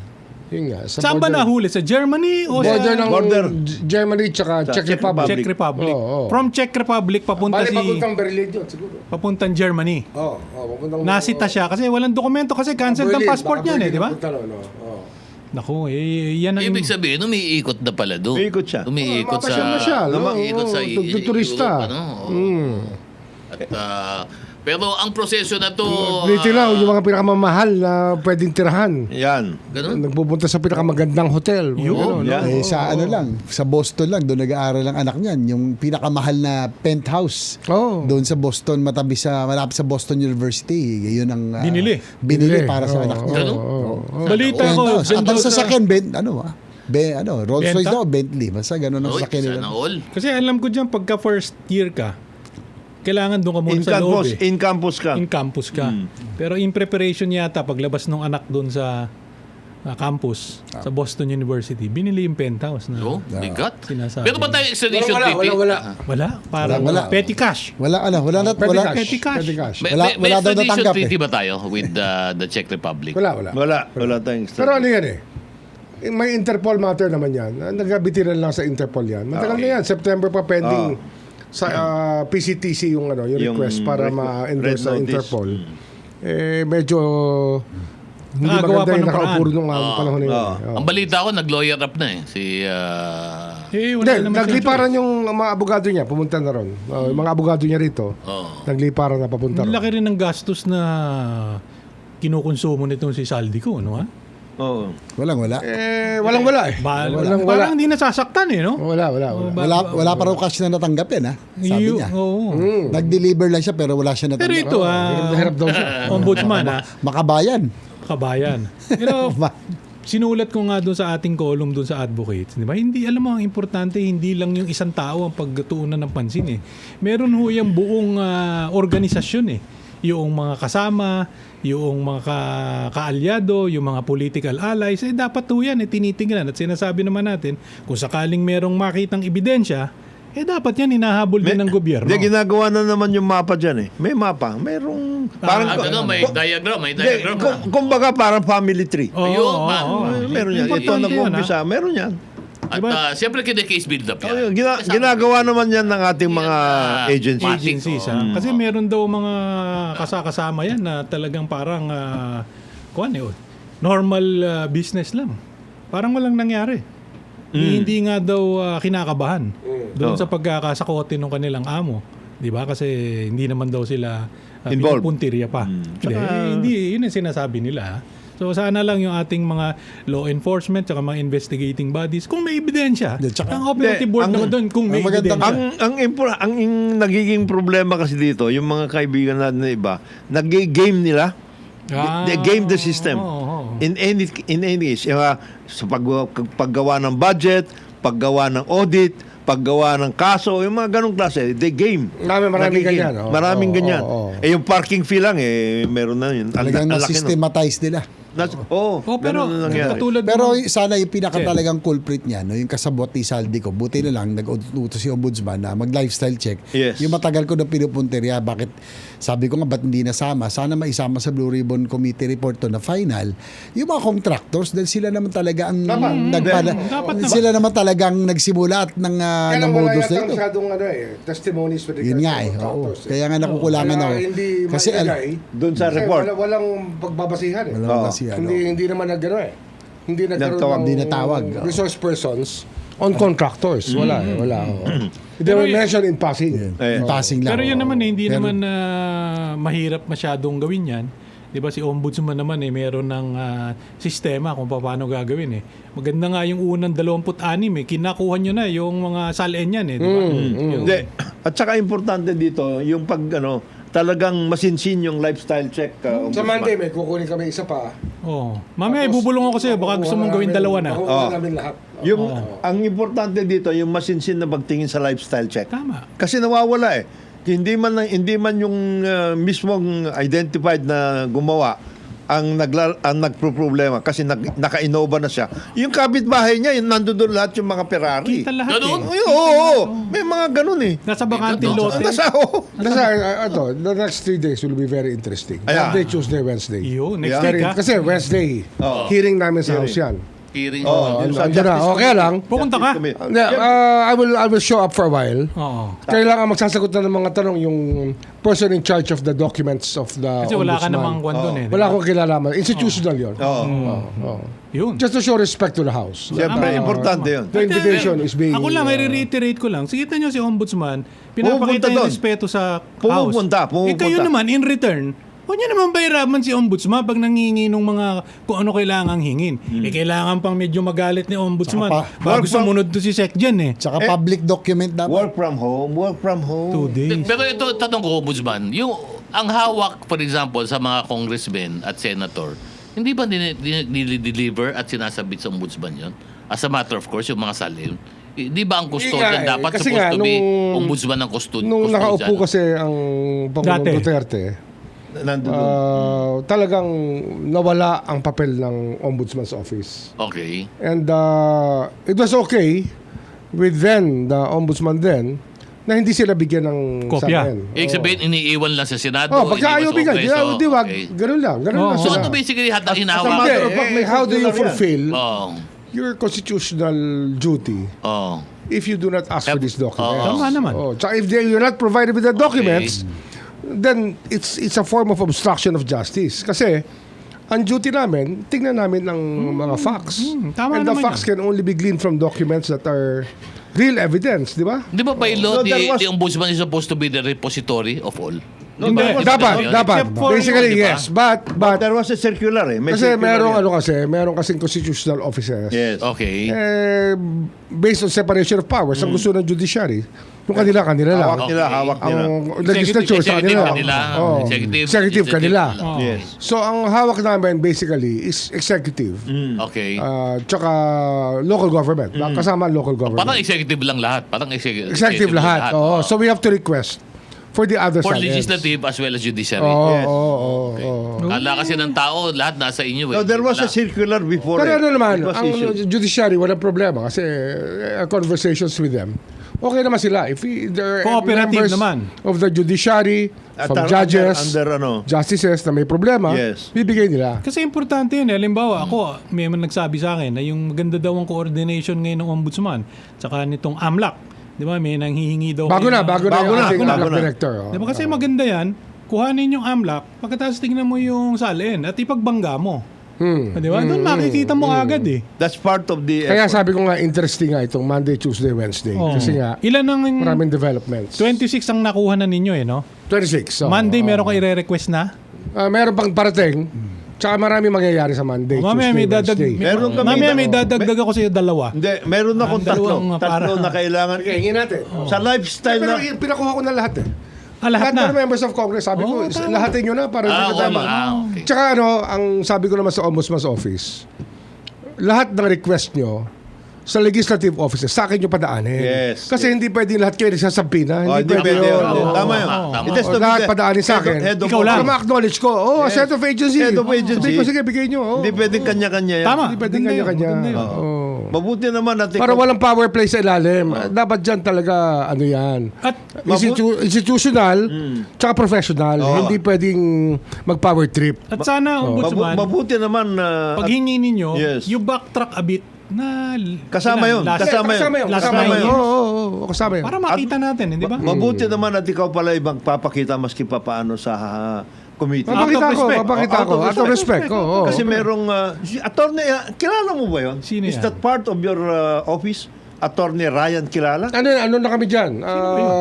Yun nga. Saan ba nahuli? Sa Germany o Border sa ng Border. Germany tsaka Czech Republic. Czech Republic? Oo. From Czech Republic papunta Bali, si papuntang Berlin yun, siguro. papuntang Germany. Oo, papuntang... Nasita siya kasi walang dokumento kasi cancel ang Berlin, passport baka niyan Berlin di ba? napunta nun, oo. Naku, yan ang... Ibig sabihin, umiikot na pala doon. Umiikot siya. Umiikot sa... Mapasyal. Umiikot sa turista. Europe, At, pero ang proseso na to... Dito na, yung mga pinakamamahal na pwedeng tirahan. Yan. Ganun? Nagpupunta sa pinakamagandang hotel. Yun. Yan. Sa sa Boston lang, doon nag-aaral ang anak niyan. Yung pinakamahal na penthouse. Oo. Doon sa Boston, malapit sa Boston University. Yun ang Binili. para sa anak niya. Ganun? Balita ko, Penthouse. At ang sasakyan, Rolls Royce Benta? daw, Bentley. Basta ganun ang Oy, sasakyan nila. sana all. kasi alam ko dyan, pagka first year ka, kailangan doon ka muna sa loob eh. In campus ka. In campus ka. Pero in preparation yata, paglabas ng anak doon sa campus, sa Boston University, binili yung penthouse na Oh, bigat. sinasabi. Pero ba tayo extradition Wala. Wala? Parang Wala. petty cash. Wala Petty cash. Petty cash. Petty cash. May, Wala- may, may wala daw extradition natanggap treaty ba tayo with the Czech Republic? Wala. Wala tayong Pero ano yan eh? May Interpol matter naman yan. Nagabitiran lang sa Interpol yan. Matagal na yan. September pa pending sa PCTC yung request para ma-endorse sa red notice. Interpol. Medyo hindi Nakagawa maganda pa yung ng nakaupo paraan. nung panahon na yun. Ang balita ko, nag-lawyer up na eh. Si... Eh, Hindi, wala naman nagliparan yung mga abogado niya, pumunta na ron. Yung mga abogado niya rito, nagliparan na papunta Ang ron. laki rin ng gastos na kinukonsumo nitong si Saldico, no ha? Oo. Walang-wala. Walang-wala eh. Parang hindi nasasaktan eh, no? Wala. Wala pa raw cash na natanggap yan, ha? Sabi niya. Oo. Nag-deliver lang siya pero wala siya Pero natanggap. ito, Hirap daw siya. ombudsman, Makabayan. kabayan. Sinulat ko nga doon sa ating column doon sa Advocates, di ba? Hindi, alam mo, ang importante, hindi lang yung isang tao ang pagtuunan ng pansin eh. Meron ho yung buong organisasyon eh. Yung mga kasama, yung mga kaalyado, yung mga political allies, dapat ho yan tinitingnan. At sinasabi naman natin, kung sakaling merong makitang ebidensya, dapat yan hinahabol din ng gobyerno. Hindi, ginagawa na naman yung mapa dyan eh. May mapa. Mayroong... May diagram, Kumbaga parang family tree. Meron yan. Ito Importante nag-umpisa. Meron yan. At siyempre case build up yan. Ginagawa naman yan ng ating mga agencies. Agencies, Kasi meron daw mga kasama yan na talagang parang normal business lang. Parang walang nangyari. Hindi nga daw kinakabahan doon sa pagkakasakote ng kanilang amo. 'Di ba? Kasi hindi naman daw sila Involved. puntirya pa. Hindi, yun ang sinasabi nila. So sana lang yung ating mga law enforcement at mga investigating bodies kung may ebidensya. Ang operative board naman doon kung may ebidensya. Ang nagiging problema kasi dito, yung mga kaibigan natin na iba, nag-game nila. They game the system. In any case, sa paggawa ng budget, paggawa ng audit, paggawa ng kaso, yung mga ganong klase, they game. Maraming ganyan. Maraming ganyan. Yung parking fee lang, meron na yun. Talagang na-systematize nila. Pero katulad Pero sana yung pinaka talagang culprit niya, no, yung kasabot ni Saldi ko, buti na lang nag-utos si Ombudsman na mag-lifestyle check. Yes. Yung matagal ko na pinupuntirya, bakit sabi ko nga ba't hindi nasama? Sana maisama sa Blue Ribbon Committee report to na final. Yung mga contractors, dahil sila naman talaga ang sila naman talagang nagsimula at ng modus na ito. Masyadong testimonies with Yun nga eh. Oo. Kaya nga nakukulangan ako. Hindi Kasi doon sa report. Walang pagbabasihan eh. Hindi naman hindi nagkaroon Hindi natawag. resource persons on contractors. Wala. They were mentioned in passing. Passing lang. Pero yun naman hindi naman mahirap masyadong gawin yan. 'Di ba si Ombudsman naman meron ng sistema kung paano gagawin eh. Maganda nga yung unang 26 kinakuha nyo na yung mga SALN yan eh, 'di ba? Hindi. At saka importante dito, yung talagang masinsin yung lifestyle check. Sa Monday, may kukunin kami isa pa. Mamaya ibubulong ako sa'yo, baka gusto mong gawin dalawa na. Makukuha namin lahat. Ang importante dito, yung masinsin na pagtingin sa lifestyle check. Tama. Kasi nawawala eh. Hindi man yung mismong identified na gumawa ang nagproproblema kasi naka-innova na siya. Yung kapitbahay niya, nandoon lahat yung mga Ferrari. Kita lahat Ganun? eh. May mga ganun eh. Nasa bakanting lote. The next 3 days will be very interesting. Ayan. Monday, Tuesday, Wednesday. Yun, next week ha. Kasi Wednesday, hearing namin sa House yan. Hearing. Andyan na. Okay lang. Pupunta ka? I will show up for a while. Kailangan magsasagot na ng mga tanong yung person in charge of the documents of the Kasi wala ka Ombudsman. namang kwan doon eh. Wala akong kilalaman. Institutional yun. Yun. Just to show respect to the House. Siyempre, importante yun. The invitation is being... Ako lang, i-reiterate ko lang. Sige nyo si Ombudsman, pinapakita yung doon. respeto sa Pumupunta. House. Kayo naman, in return, huwag niya naman bayraman si Ombudsman pag nangingi ng mga kung ano kailangang hingin. Kailangan pang medyo magalit ni Ombudsman. Bago sumunod to si SecGen eh. Tsaka public document dapat. Work from home. 2 days. Pero ito, tanong ko, Ombudsman, ang hawak, for example, sa mga congressmen at senator, hindi ba dinideliver at sinasabit sa Ombudsman yun? As a matter of course, yung mga salim. Di ba ang custodian dapat kasi supposed to be nung- Ombudsman ng custodian? Nung nakaupo kasi ang Pangulong Dati. Duterte, talagang nawala ang papel ng Ombudsman's office. Okay. And it was okay with the Ombudsman na hindi sila bigyan ng Kopya. SALN. Ibig sabihin, iniiwan lang sa Senado. Pagka ayaw iniwan sa bigyan, Kongreso. di wag, Okay. ganun lang lang So sila. ano basically ang Hindi, hinahawakan? how do you fulfill your your constitutional duty if you do not ask for these documents? Tama naman. Tsaka if you're not provided with the documents, then it's a form of obstruction of justice. Kasi ang duty namin, tingnan namin ang mga facts. Tama And the naman facts can only be gleaned from documents that are real evidence, di ba? Di ba by law, No, there was- the Ombudsman is supposed to be the repository of all? No, Hindi. Dapat. Except for Basically, yun, di ba? yes. But There was a circular eh. May kasi circular meron kasing constitutional officers. Yes. Okay. Based on separation of powers, ang gusto ng judiciary, yung kanila lang. Hawak nila. Ang legislature sa Executive kanila. kanila. Oh. Executive Executive kanila. Yes. So, ang hawak namin basically is executive. Okay. Tsaka local government. Kasama ang local government. Parang executive lang lahat. Parang Executive lahat. Oo. So, we have to request for the other For side. legislative as well as judiciary. Oo. Kala kasi ng tao, lahat nasa inyo. No, there was a Wala. circular before. Pero ano naman, It was ang issued. judiciary, walang problema kasi conversations with them. Okay naman sila. If there are Cooperative members naman. of the judiciary, from Under- judges, under ano. justices na may problema, Yes. bibigay nila. Kasi importante yun. Halimbawa, ako, may man nagsabi sa akin na yung maganda daw ang coordination ngayon ng ombudsman tsaka nitong AMLAC. Di ba? May nanghihingi daw. Bago na Bago yung na, ating bago AMLAC na. director. Di ba? Kasi maganda yan. Kuhanin yung AMLAC, pagkatapos tingnan mo yung salin at ipagbangga mo. Di ba? Doon makikita mo agad eh. That's part of the Kaya effort. sabi ko nga, interesting nga itong Monday, Tuesday, Wednesday. Oh. Kasi nga, Ilan ang... maraming developments. 26 ang nakuha na ninyo eh, no? 26. So, Monday, meron kayo i-request na? meron pang parating. Tsaka marami mangyayari sa Monday, Mamaya may Tuesday, dadag... Wednesday. Meron kami- Mamaya may dadagdag ako sa'yo dalawa. Hindi, meron akong dalawang tatlo para- na kailangan. Okay, hingin natin. Sa lifestyle Pero na... pinakuha ko na lahat eh. Lahat Lahat na. ng members of Congress, sabi ko, tama. lahatin nyo na para hindi Okay. tama. Okay. Tsaka ang sabi ko naman sa Ombudsman's Office, lahat ng request nyo sa legislative offices, sa akin nyo padaanin. Yes. Kasi hindi pwede lahat kayo nagsasampi na. Oh, hindi pwede yun. yun. Oo. Tama yun. Tama. It has to be Lahat the padaanin sa akin. head of Ikaw lang. Para ma-acknowledge ko, Yes. head of agency. Head of agency. Sabi ko, sige, bigay nyo. Hindi pwedeng kanya-kanya yan. Tama. Hindi pwedeng Maganda yun, kanya-kanya. maganda yun. Oo. Mabuti naman natin. Para walang power play sa ilalim. Dapat dyan talaga, ano yan. At Institutional, tsaka professional. Hindi pwedeng mag-power trip. sana, ombudsman, Mabuti naman na... paghingi ninyo, Yes. you backtrack a bit na... Kasama yun. last- Kasama yun. Last Kasama Friday. yun. Oo, kasama yun. Para makita natin, hindi ba? Mabuti naman at ikaw pala ibang papakita maski pa paano sa committee. Papakita Out of ko, respect. papakita ko. Out of respect. Oo. Kasi merong si attorney, kilala mo ba yun? Sino Is yan? that part of your office? Attorney Ryan kilala? Ano na kami dyan?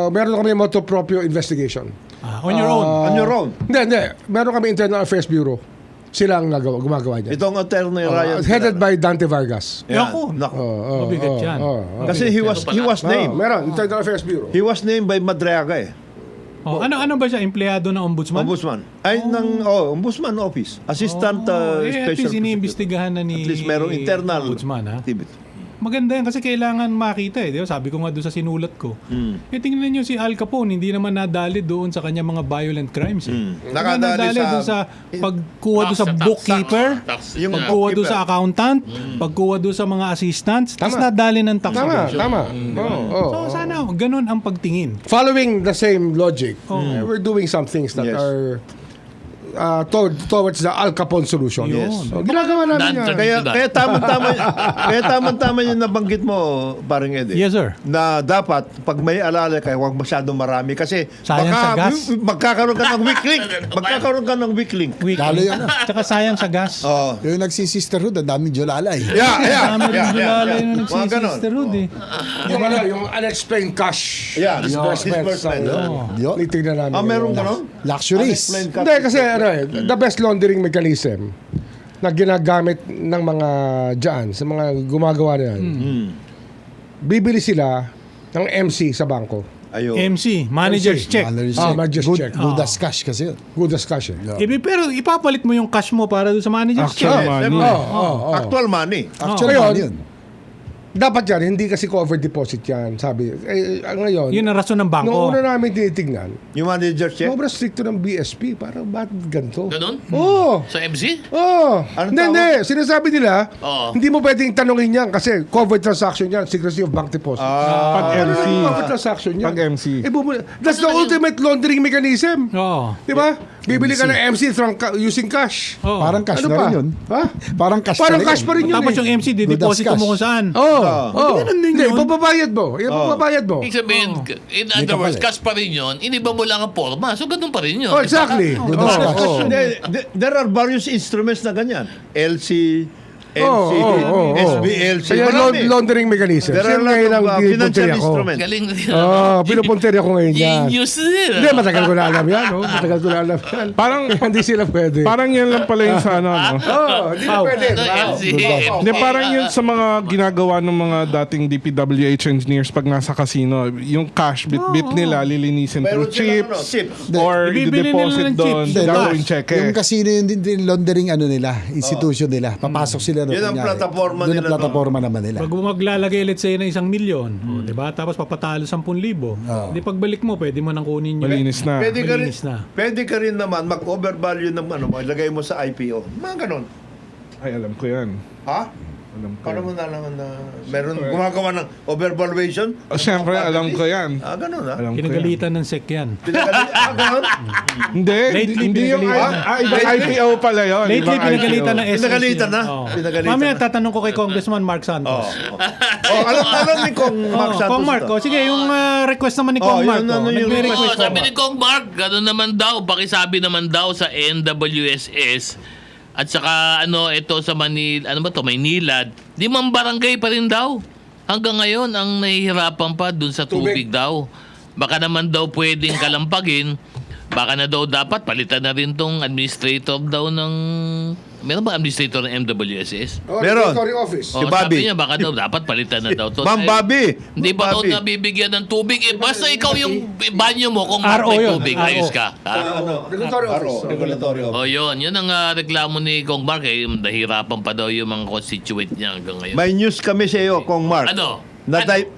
Meron na kami motu proprio investigation. On your own. On your own. Hindi. Meron kami Internal Affairs Bureau. Sila ang gumagawa dyan. Itong attorney Ryan Headed kilala. by Dante Vargas. Yan. Naku. Naku. Mabigat yan. Kasi he was named. Meron, Internal Affairs Bureau. He was named by Madriaga eh. Oh, ano ba siya? Empleyado ng ombudsman? Ombudsman. Ay, Ombudsman Office. Assistant At Special least iniimbestigahan na ni At least merong internal ombudsman, ha? activity. Maganda yan kasi kailangan makita eh. Di ba? Sabi ko nga doon sa sinulat ko. Tingnan nyo si Al Capone, hindi naman nadali doon sa kanya mga violent crimes. Eh. Nakadali doon sa pagkuha doon sa Tax, bookkeeper, Yung pagkuha doon bookkeeper. sa accountant, pagkuha doon sa mga assistants, tapos nadali ng tax evasion. Tama. So sana ganun ang pagtingin. Following the same logic, we're doing some things that Yes. are towards the Al Capone solution. Yes. So, ginagawa namin yan. Non-traditional. Kaya tamang-tama yung nabanggit mo, paring Eddie. Yes, sir. Na dapat, pag may alala kayo, huwag masyadong marami. Kasi Sayang sa gas. magkakaroon ka ng weak link. Magkakaroon ka ng weak link. Lalo yan. Tsaka sayang sa gas. Oh. Yung nagsisisterhood, ang daming julalay. Dami rin julalay na Mga ganon. nagsisisterhood eh. Yung unexplained cash. Yeah, Disbursements. disbursement. Yun. Tingnan namin. Meron ganon? Luxuries. Unexplained cash. Hindi, kasi the best laundering mechanism na ginagamit ng mga dyan, sa mga gumagawa na yan, bibili sila ng MC sa bangko. Ayun. MC, manager's check. Manager's check. Good as cash kasi yun. Good discussion. Pero ipapalit mo yung cash mo para doon sa manager's check. Yes, siyempre. Oh. Actual money. Actually, Ngayon, ano yun? Dapat yan, hindi kasi cover deposit yan, sabi. Ngayon, Yun ang rason ng nung bangko. una namin tinitignan, Yung manager check. sobrang stricto ng BSP. Parang bakit ganito? Ganun? Oo. Sa MC? Oh, Anong hindi. Sinasabi nila, Oo. hindi mo pwedeng tanongin yan kasi covered transaction yan, secrecy of bank deposit. Pag Ano MC. na yung covered transaction yan? Pag MC. That's the ultimate laundering mechanism. Oo. Di ba? Bibili ka ng MC using cash. Oo. Parang cash Ano na pa? rin yun. Ha? Parang cash Parang na rin cash yun. pa rin yun Tapos eh. yung MC, dideposito cash. mo kung saan. Oh. Ganun din Hindi, yun. ipapabayad mo. Ipapabayad mo. Ibig sabihin, in other words, cash pa rin yun, iniba mo lang ang forma. So, ganun pa rin yun. Oh, exactly. Good as cash. Hindi, there are various instruments na ganyan. LC, SBLC. Kaya Marami. laundering mechanism. There are Yan a lot ngayon ang of financial pinupuntiri ako. instruments. Galing din. Pinupuntiri ako ngayon yan. Genius din. Hindi, matagal ko na alam yan. Matagal ko na alam yan. Parang, Hindi sila pwede. parang yan lang pala yung sa ano, no? Hindi na pwede. Hindi, parang yun sa mga ginagawa ng mga dating DPWH engineers pag nasa casino. Yung cash bit-bit nila, lilinisin through Meron silang, chips. chips. Or Ibibili nila i-deposit ng doon. chips. Gagawin check Yung casino yung din laundering nila, institution nila. Papasok sila doon. Yun ang kunyari. plataforma Doon ang nila, plataforma naman nila. Pag maglalagay let's say ng 1 milyon, di ba? Tapos papatalo 10,000. Di pagbalik mo, pwede mo nang kunin yun. Malinis na. Malinis na. Pwede ka rin naman mag-overvalue ng ano mo, ilagay mo sa IPO. Mga ganon. Ay, alam ko yan. Ha? Alam ko. Paano mo nalaman na meron gumagawa ng overvaluation? Siyempre, alam ko yan. Ganon ha? Alam ko yan. Kinagalitan ng SEC yan. Ganon? Hindi, Lately, hindi yung pinagalitan. ibang IPO pala yun. Lately, ibang pinagalitan IPO. ng SEC. Pinagalitan na? Oo. Pinagalitan Mamaya na? tatanong ko kay Congressman Mark Santos. Alam ni Kong Mark Santos. Kong Mark, ito. sige, yung request naman ni Kong yun, Mark. ano yung Nagme-request Oo, sabi ni Kong Mark, gano'n naman daw, pakisabi naman daw sa NWSS at saka ito sa Manila, Maynilad, 5 barangay pa rin daw. Hanggang ngayon, ang nahihirapan pa dun sa tubig daw. Baka naman daw pwedeng kalampagin. Baka na daw dapat palitan na rin tong administrator daw ng... Meron ba administrator ng MWSS? Meron. Regulatory office. Si Bobby. Sabi niya, baka daw dapat palitan na daw to. Ma'am Bobby. Hindi pa daw Bobby. nabibigyan ng tubig. Basta ikaw yung banyo mo kung RO may yun, tubig, RO. ayos ka. Regulatory office. Regulatory office. O yun ang reklamo ni Kong Mark. Nahirapan pa daw yung mga constituent niya hanggang ngayon. May news kami sa iyo, Kong Mark. Ano?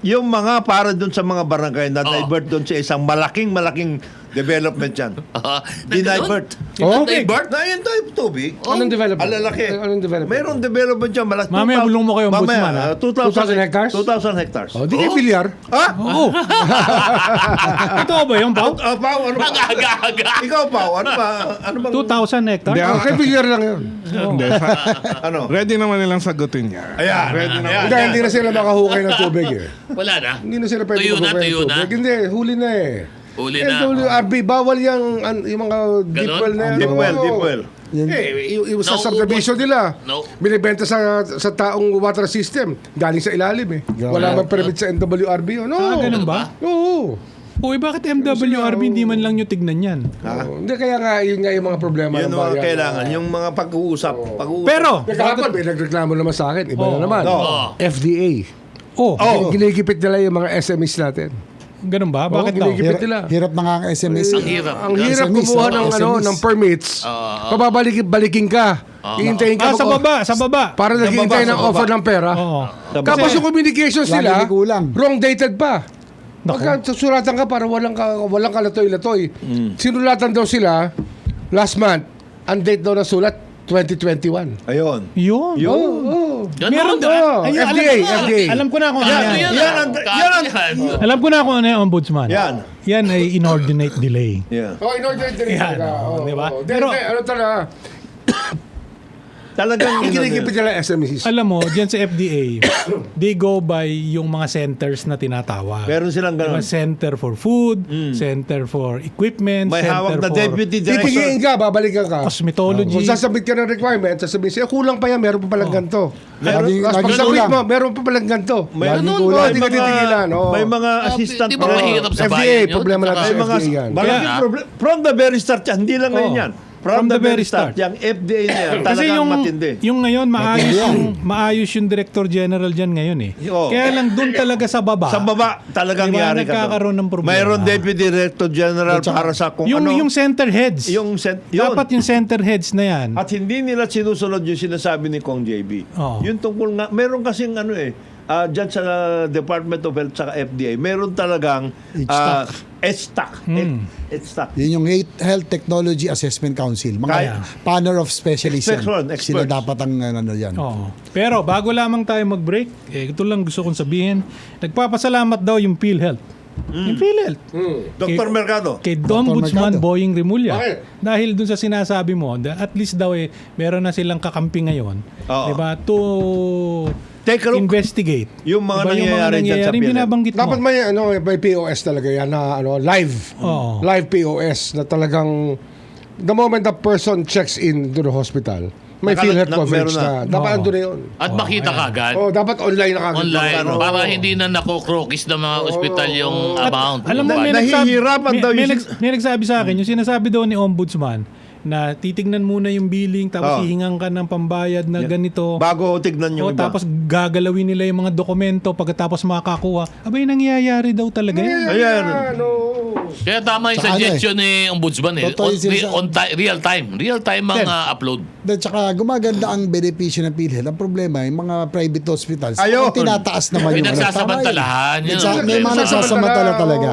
Yung mga para doon sa mga barangay na divert doon sa isang malaking development yan. Dinivert. Dinivert? Na yun tayo tubig. Anong development? Alalaki. Anong development? Mayroon development dyan. Malaki. Mamaya, bulong mo kayo, Ombudsman, ha? 2,000 hectares? 2,000 hectares. Di kayo bilyar. Ha? Oo. Totoo ba yung Pao? Pao, ano ba? Aga-aga. Ikaw, Pao, ano ba? Ano bang... 2,000 hectares? Hindi, Kay bilyar lang yun. Hindi, Ano? ready naman nilang sagutin niya. Ayan. Ready naman. Hindi na sila makahukay ng tubig eh. Wala na. Hindi na sila pwede Tuyo na, maghukay ng tuyo na. tubig. Hindi, huli na eh. Huli na. LWRB, bawal yung mga deep Ganon? well na yan. Deep well, Oo. deep well. Yung sa Nauubos. subdivision nila, No. binibenta sa taong water system, galing sa ilalim eh. Wala man permit sa NWRB. No. Ganun ba? Oo. Uy, bakit MWRB hindi man lang nyo tignan yan? Oo. Hindi, kaya nga, yun nga yung mga problema Yun ng ang bayan. kailangan. Yung mga pag-uusap. Pero, Kahapon, may nagreklamo naman sa akin. Iba na naman. No. FDA. oh, Ginigipit nila yung mga SMEs natin. ganun ba? Bakit daw? ginigipit nila. Hirap na nga ang SMS. Ang hirap. Ang hirap SMEs, kumuha oh, ng SMEs. ng permits. Pababalikin ka. Hihintayin ka Sa baba, sa baba. para naghihintay ng offer ng pera. Oo. Tapos yung communications Lagi nila, may kulang. wrong dated pa. Pagka susulatan ka para walang kalatoy-latoy. Sinulatan daw sila last month. Ang date daw na sulat 2021. Ayun. Yun. Oo. Ganun. Meron Oh, Ayun, FDA. Alam ko na kung ano Ano yan. yan? Alam ko na kung ano yung ombudsman. Yan. Yan ay inordinate delay. Yeah. Oh, in order to Yan, di ba? Pero- ano talaga? Talagang Ginigipit nila SMEs. Alam mo, dyan sa FDA, they go by yung mga centers na tinatawag. Meron silang ganun. Diba, Center for Food, Center for Equipment, May Center hawak na for deputy Titingin director. ka, babalikan ka. Cosmetology. Kung sasabit ka ng requirement, sasabihin siya, kulang pa yan, meron pa palang ganito. Laging Tapos pag sabit kulang. mo, meron pa palang ganito. Laging Oh, kulang. hindi ka titigilan. Oh. May mga assistant. Di ba mahirap sa FDA, bayan yun? problema natin May sa mga FDA yan. malaking Kaya- problem. From the very start yan. Hindi lang ngayon Oh. yan. From the very start. Yung FDA na yan. Kasi Talagang yung, matindi. yung ngayon, maayos yung Director General dyan ngayon eh. Oo. Kaya lang doon talaga sa baba. Sa baba, talagang Diba, yari ka nagkakaroon doon. ng problema. Mayroon Deputy Director General para sa kung yung, ano. yung center heads. Yun. Dapat yung center heads na yan. At hindi nila sinusunod yung sinasabi ni Kong JB. Oo. Yung tungkol nga, meron kasing ano dyan sa Department of Health sa FDA, meron talagang HTAC. HTAC. Yun yung Health Technology Assessment Council. Mga Kaya- panel of specialists yan. Experts. Sila dapat ang ano yan. Oo. Pero bago lamang tayo mag-break, ito lang gusto kong sabihin, nagpapasalamat daw yung PhilHealth. Yung PhilHealth. Dr. Mercado. Kay Ombudsman Mercado. Boying Rimulya. Bakit? Dahil dun sa sinasabi mo, at least daw meron na silang kakampi ngayon. Oo. Diba? To Take a look. investigate. Yung mga nangyayari dyan sa yung PhilHealth. binabanggit mo. Dapat may POS talaga yan na live. Oo. Live POS na talagang the moment the person checks in to the hospital, May PhilHealth meron coverage na. Dapat Oo. ando na yun. At makita kagad. Oh, dapat online na kagad. Online. Oo. Para hindi na nakokrokis ng mga ospital yung amount. Alam mo, Nahihirapan daw yung- may nagsabi sa akin, yung sinasabi daw ni Ombudsman, na titignan muna yung billing, tapos hihingan ka ng pambayad na ganito. Bago tignan yung iba. Tapos gagalawin nila yung mga dokumento pagkatapos makakakuha. Abay, nangyayari daw talaga yan. Ayan. Kaya tama yung Sa ano suggestion ni Ombudsman eh. Totoo yung sinasabi. Real time. Real time ang upload. At saka gumaganda ang benepisyo ng PhilHealth. Ang problema, yung mga private hospitals, Ayun. tinataas naman May yung nagsasamantalahan. Yun ang May mga problema. nagsasamantala talaga.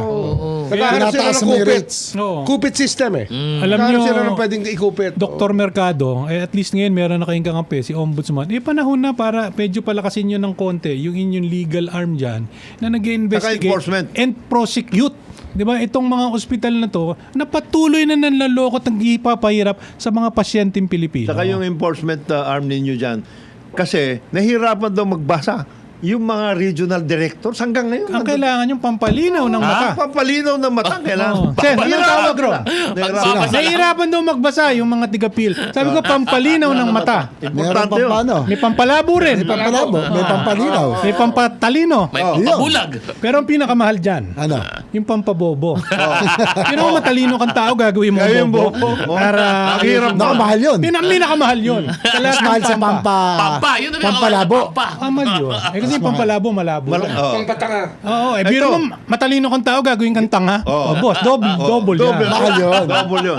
Naghahanap sila Tinataas ng mo yung kupit. rates. Oo. Kupit system eh. Alam Naghahanap nyo, sila ng pwedeng ikupit. Dr. Mercado, at least ngayon meron na kayong kakampi, si Ombudsman. Panahon na para medyo palakasin nyo ng konti yung inyong legal arm dyan na nag-investigate Saka enforcement. and prosecute. Di ba? Itong mga ospital na to, na patuloy na nanlaloko at nagpapahirap sa mga pasyenteng Pilipino. Saka yung enforcement arm ninyo dyan. Kasi nahihirapan daw magbasa. Yung mga regional directors hanggang ngayon. Ang kailangan yung pampalinaw ng mata. Pampalinaw ng mata. Kailangan. Sen, ano tawag ro? Nahihirapan. Nahihirapan daw magbasa yung mga tiga-pil. Sabi ko, pampalinaw ng mata. Meron Importante pang yun. paano? May pampalabo rin. May pampalabo, may pampalinaw. May pampatalino. May yun. pabulag. Pero ang pinakamahal dyan, Ano? yung pampabobo. Yun ang matalino kang tao, gagawin mo Kaya yung bobo. bobo. Para, Naku, mahal yun. Pinakamahal yun. Sa lahat Mas ng mahal sa Pampa. Yun ang pampalabo. Pampa. Mahal yun. Kasi yung pampalabo, malabo. Pampatanga. Oo, biro mo, matalino kang tao, gagawin kang tanga. Oo. Boss, double yan. Mahal yun. Double yun.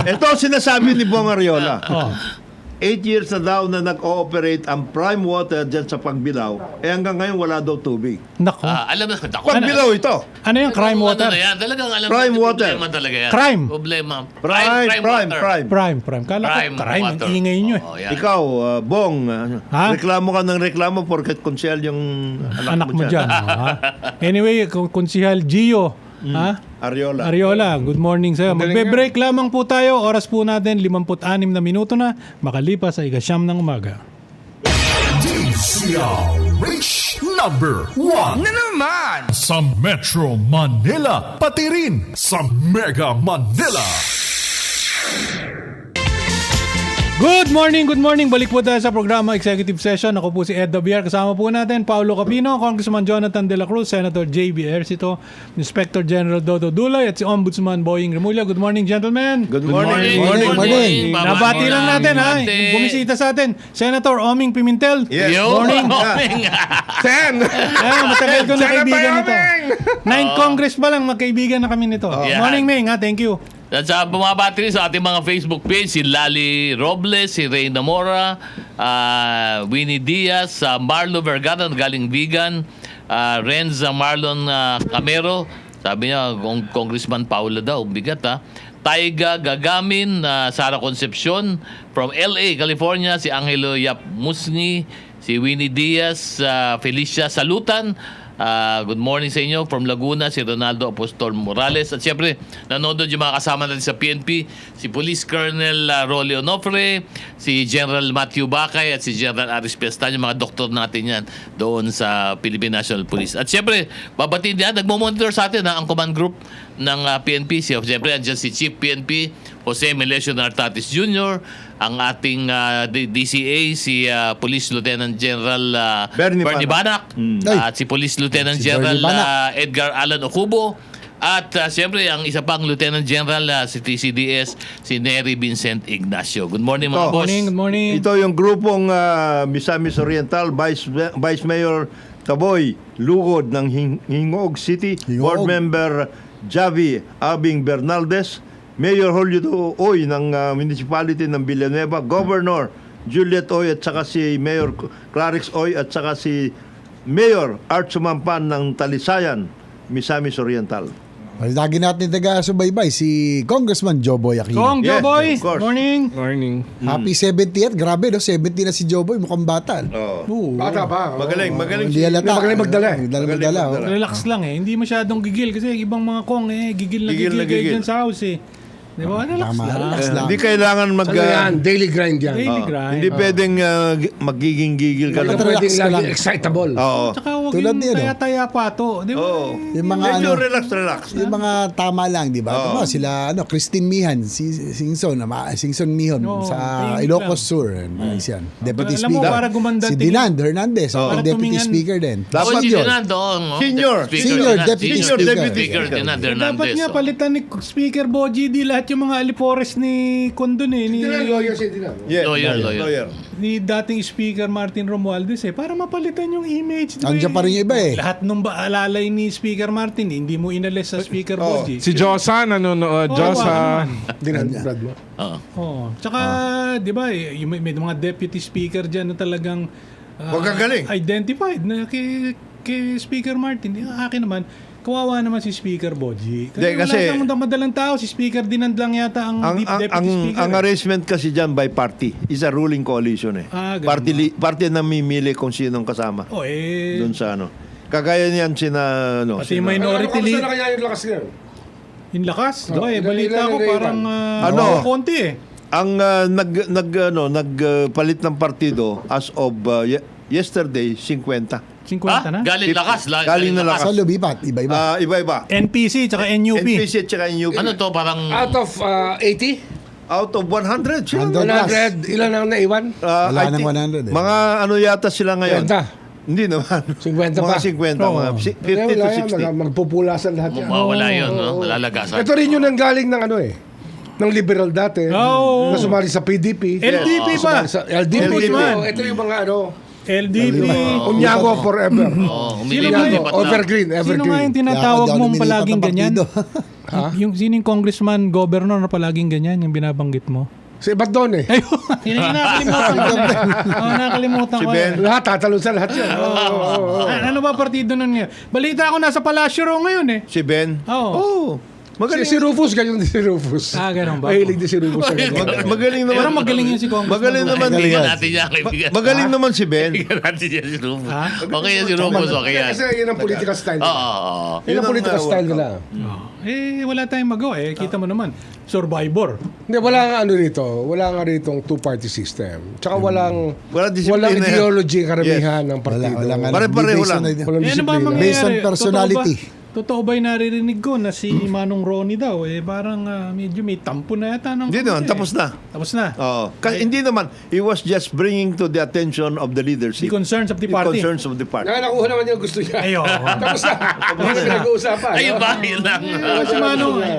Ito ang sinasabi ni Bong Ariola. Oh. 8 years na daw na nag-ooperate ang Prime Water dyan sa Pagbilao. Hanggang ngayon wala daw tubig. Nako. Alam na. Ako, Pagbilao ito. Ano yung crime water? Ano na yan? Talagang alam Prime natin water. problema talaga yan. Crime. Problema. Prime. Prime. Kala ko, Prime crime. Ang water. ingay nyo eh. Oh, yan. Ikaw, Bong, Ha? reklamo ka ng reklamo porket konsyel yung Anak mo dyan. Ha? Anyway, konsihal Gio. Ha? Ariola. Good morning sa'yo. Magbe-break lamang po tayo. Oras po natin, 56 na minuto na. Makalipas sa ikasyam ng umaga. DCRH number 1 na naman sa Metro Manila, pati rin sa Mega Manila. Good morning. Balik po tayo sa programa Executive Session. Ako po si Ed Davier. Kasama po natin Paulo Capino, Congressman Jonathan De La Cruz, Senator J.B. Ercito, Inspector General Dodo Dulay, at si Ombudsman Boying Remulla. Good morning, gentlemen. Good morning. Morning. Nabati lang natin ha. Bumisita sa atin, Senator Oming Pimentel. Yes. Morning. Sen! Matagal ko na Sana kaibigan nito. Wyoming! 9 Congress pa lang, magkaibigan na kami nito. Yan. Morning, Ming. Thank you. At sa bumabati rin sa ating mga Facebook page, si Lali Robles, si Reyna Mora, Winnie Diaz, Marlo Vergara, galing Vigan, Renza Marlon Camero, sabi niya, Congressman Paula daw, bigat ha. Taiga Gagamin, Sara Concepcion, from LA, California, si Angelo Yap Musni, si Winnie Diaz, Felicia Salutan, good morning sa inyo from Laguna, si Ronaldo Apostol Morales. At siyempre, nanonood yung mga kasama natin sa PNP, si Police Colonel Rolly Onofre, si General Matthew Bacay, at si General Aris Piestan, yung mga doktor natin yan doon sa Philippine National Police. At siyempre, babatiin yan, nagmo-monitor sa atin ang command group ng PNP. Siyempre, andyan si Chief PNP, Jose Melesio Nartatis Jr., ang ating DCA, si Police Lieutenant General Bernie Banak, at si Police Lieutenant Si General Bernie Banak. Edgar Alan Okubo, at siyempre ang isa pang Lieutenant General si TCDS, si Nery Vincent Ignacio. Good morning mga boss. Good morning. Ito yung grupong Misamis Oriental, Vice Mayor Taboy Lugod ng Hingog City, Hingog. Board Member Javi Abing Bernaldez, Mayor Julio Oy ng Municipality ng Villanueva, Governor Juliet Oy, at saka si Mayor Clarix Oy, at saka si Mayor Art Sumampan ng Talisayan, Misamis Oriental. Lagi natin taga-subaybay si Congressman Joboy Aquino. Kong, Yes, Joboy. of course. Morning. Morning. Happy 70th. Grabe, no? 70 na si Joboy. Mukhang bata. Oh. Bata pa. Magaling. Hindi halata. Magaling magdala eh. Magdala. Oh. Relax lang eh. Hindi masyadong gigil kasi ibang mga Kong gigil na Gigil gigil na kayo gigil. dyan sa house eh. Di ba? Relax Tama, lang. relax lang. Hindi kailangan Ano yan? Daily grind yan. Daily grind. Hindi pwedeng magiging gigil ka Hindi lang. ka pwedeng Relax ka lagi lang. excitable. Oo. Tsaka huwag Tulad yung niya, no? taya-taya pa to. Di ba? Oo. Yung mga Medyo ano, relax. yung mga tama lang, di ba? Diba, sila, Christine Mihan, si Singson Mihon Oo, sa tahimik Ilocos lang. Sur. Ayos yan. Deputy Alam mo, Speaker. para gumanda Si tingin- Dinand Hernandez, Para Deputy tumingin- Speaker din. Dapat si yun. Dinand, Senior Deputy Speaker Speaker. Dinand Dapat Hernandez. nga palitan ni Speaker Boji di lahat yung mga alipores ni Condon ni Lawyer si Dinan. Yes, Lawyer. ni dating Speaker Martin Romualdez para mapalitan yung image. di ba Andiyan pa rin yung iba eh. Lahat nung alalay ni Speaker Martin, hindi mo inalis sa Speaker Boji. Si Josa nanonood. Josa. Dinan, Brad mo. Oo. Oh, tsaka, di ba, may mga deputy speaker dyan na talagang Magagaling. identified na kay Speaker Martin. Yung akin naman, kawawa naman si Speaker Boji. Hindi, Kasi kasi- wala namang madalang tao. Si Speaker Dinand lang yata ang deputy speaker. Ang arrangement kasi dyan by party is a ruling coalition eh. Ganun Party na mamimili kung sinong kasama Oh, doon sa ano. Kagaya niyan pati yung minority Kamusta leader. na kaya yung lakas ngayon? Yung lakas. Oh, Diba, balita ilan ko na parang Ano? konti eh. ang nagpalit ng partido as of yesterday 50. 50 na. Galing lakas. Galing na lakas. Sa lumipat, iba-iba. Iba-iba. NPC tsaka NUP. NPC at saka NUP. Ano to, parang... Out of 80? Out of 100. Sila. 100 100, ilan ang naiwan? Wala I nang think 100 eh. Mga ano yata sila ngayon. 50. Hindi naman. 50 mga pa. 50. Oo. Mga 50 to 60. Magpupulasan lahat yan. Mawawala yun, no? Nalalagasan. Ito rin yung nanggaling ng ano eh. Ng liberal dati. Oo. Na sumali sa PDP. LDP pa. Sumali sa LDP. LDP. Oh, ito yung mga ano. LDP. Unyago forever. Oo, Sino umilipat ba yun? lipat na. Evergreen. Sino nga yung Evergreen. tinatawag Kaya ako mong daw palaging lumilipat ng ganyan? partido. Yung sino yung congressman, governor na palaging ganyan, yung binabanggit mo? Si Ibat doon eh. Ayun, yun yung nakalimutan ko. Nakalimutan Si ko. Ben. Lahat, tatalon sa lahat yan. Ano ba partido nun ngayon? Balita ko nasa Palacio Row ngayon eh. Si Ben. Oo. Oh. Magaling. Si Rufus, ganyan din si Rufus. Ganun ba? Mahilig din si Rufus sa ganyan. Magaling naman. Pero magaling yun si Congressman. Magaling naman. Kaibigan natin yan, kaibigan. Magaling naman si Ben. Kaibigan natin yan si Rufus. Ha? Okay yan si Rufus, okay yan. Kasi yun ang political style Oo, nila. oo, oo. Yun ang political style nila. Wala tayong magawa eh. Kita mo naman. Survivor. Hindi, wala nga ano rito. Wala nga ritong two-party system. Tsaka walang disiplina yan. ideology karamihan ng partido. Wala nga. Pare-pareho lang. Walang Ano ba disiplina. mangyayari? Based on personality. Totoo ba yung naririnig ko na si Manong Ronnie daw parang medyo may tampo na yata ng Hindi naman. Tapos na. Tapos na. Oo. Kasi hindi naman. He was just bringing to the attention of the leadership. The concerns of the The party. concerns of the party. Nakuha naman yung gusto niya. Ayo. Tapos na. Hindi na pinag-uusapan. Ayun ba? Yun lang.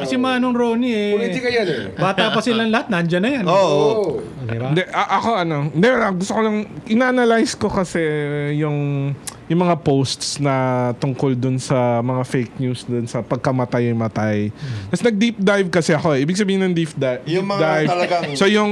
si Manong Ronnie Politika yan eh. bata pa silang lahat, nandyan na yan. Oo. Diba? Hindi, ako hindi, gusto ko lang, inanalyze ko kasi yung mga posts na tungkol dun sa mga fake news dun sa pagkamatay-matay. Tapos nag-deep dive kasi ako eh. Ibig sabihin ng deep dive. Yung mga talagang- So yung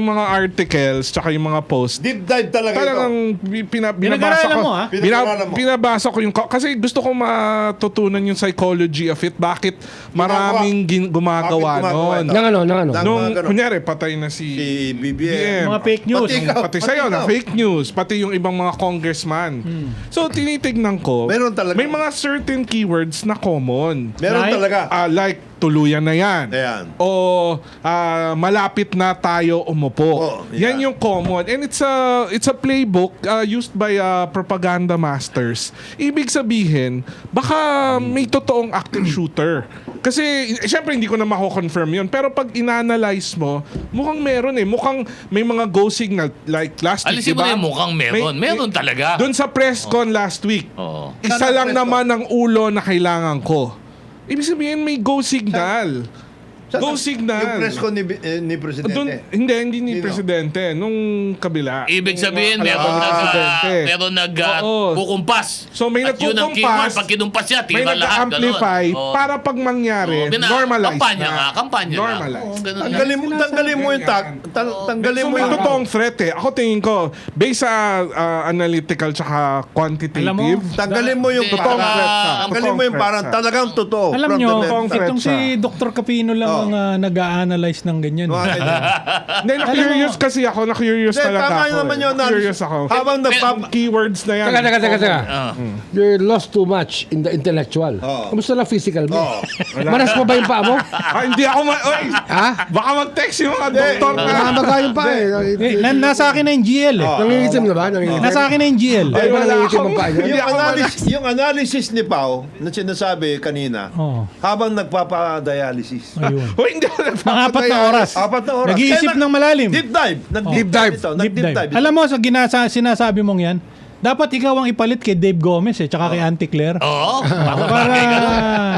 mga articles tsaka yung mga posts, Deep dive talaga talagang ito. binabasa Pinag-aralan ko. mo, ha? Pinag-aralan mo. Binabasa ko yung kasi gusto ko matutunan yung psychology of it. Bakit maraming gumagawa Bakit gumagawa nun. ito? Nang ano. Ng Nung mga ganun. kunyari patay na Si si BBM. Mga fake news. Pati ikaw. pati sa'yo na ikaw. fake news, pati yung ibang mga congressman. So, tinitignan ko, Meron talaga. may mga certain keywords na common. Meron Like? talaga. Like, tuluyan na yan. Ayan. O, malapit na tayo umupo. yeah. Yan yung common. And it's a playbook used by propaganda masters. Ibig sabihin, baka may totoong active shooter. Kasi, syempre, hindi ko na mako-confirm yun. Pero pag inanalyze mo, mukhang meron eh. Mukhang may mga go signal. Like last week, Alisin mo diba? na yung mukhang meron. Meron talaga. Doon sa press con last week, Oo. isa lang naman ang ulo na kailangan ko. Ibig sabihin may go signal. Go signal. Yung press ko ni Presidente. Hindi ni Sino? Presidente. Nung kabila. Ibig sabihin, meron Oo. kukumpas. So may At yun ang nagkukumpas, keyword. Pag kinumpas niya, may tira lahat. nag-amplify ganun. Oo. para pag mangyari, Oo, normalize kampanya na. nga, kampanya Normalize. na. Oo, ganun yan. Tanggalin mo yung tanggalin So mo may yung totoong threat eh. Ako tingin ko, based sa analytical tsaka quantitative, Alam mo, tanggalin mo yung Hindi. totoong parang threat ka. tanggalin mo yung parang talagang totoo. Alam from nyo, the left. Totoong threat itong siya. si Dr. Capino lang mga nag-a-analyze ng ganyan. Mga ganyan. Hindi, na-curious kasi ako. Na-curious Hindi, talaga tama ako. yun naman yun. Na-curious ako. Habang Keywords na yan. Teka. Ah. You're lost too much in the intellectual. Oo. Kamusta na physical mo? Oo. Manas mo ba yung paa mo? Hindi ako Oy! Ha? Baka mag-text yung mga doktor na. Nakamaga yung paa Nasa akin na yung GL eh. Nangingitim na ba? Nangingitim? Nasa akin na yung GL. Ay, wala nangingitim akong... ang paa niya? Hindi ako Yung analysis ni Pao na sinasabi kanina, Oo. habang nagpapa-dialysis. Ayun. Hoy, hindi ako Mga 4 na oras. 4 na oras. Nag-iisip Kaya ng malalim. Deep dive. Deep dive. Nag-deep dive. Alam mo, sa sinasabi mong yan, dapat ikaw ang ipalit kay Dave Gomez tsaka kay Auntie Claire. Oo. Para...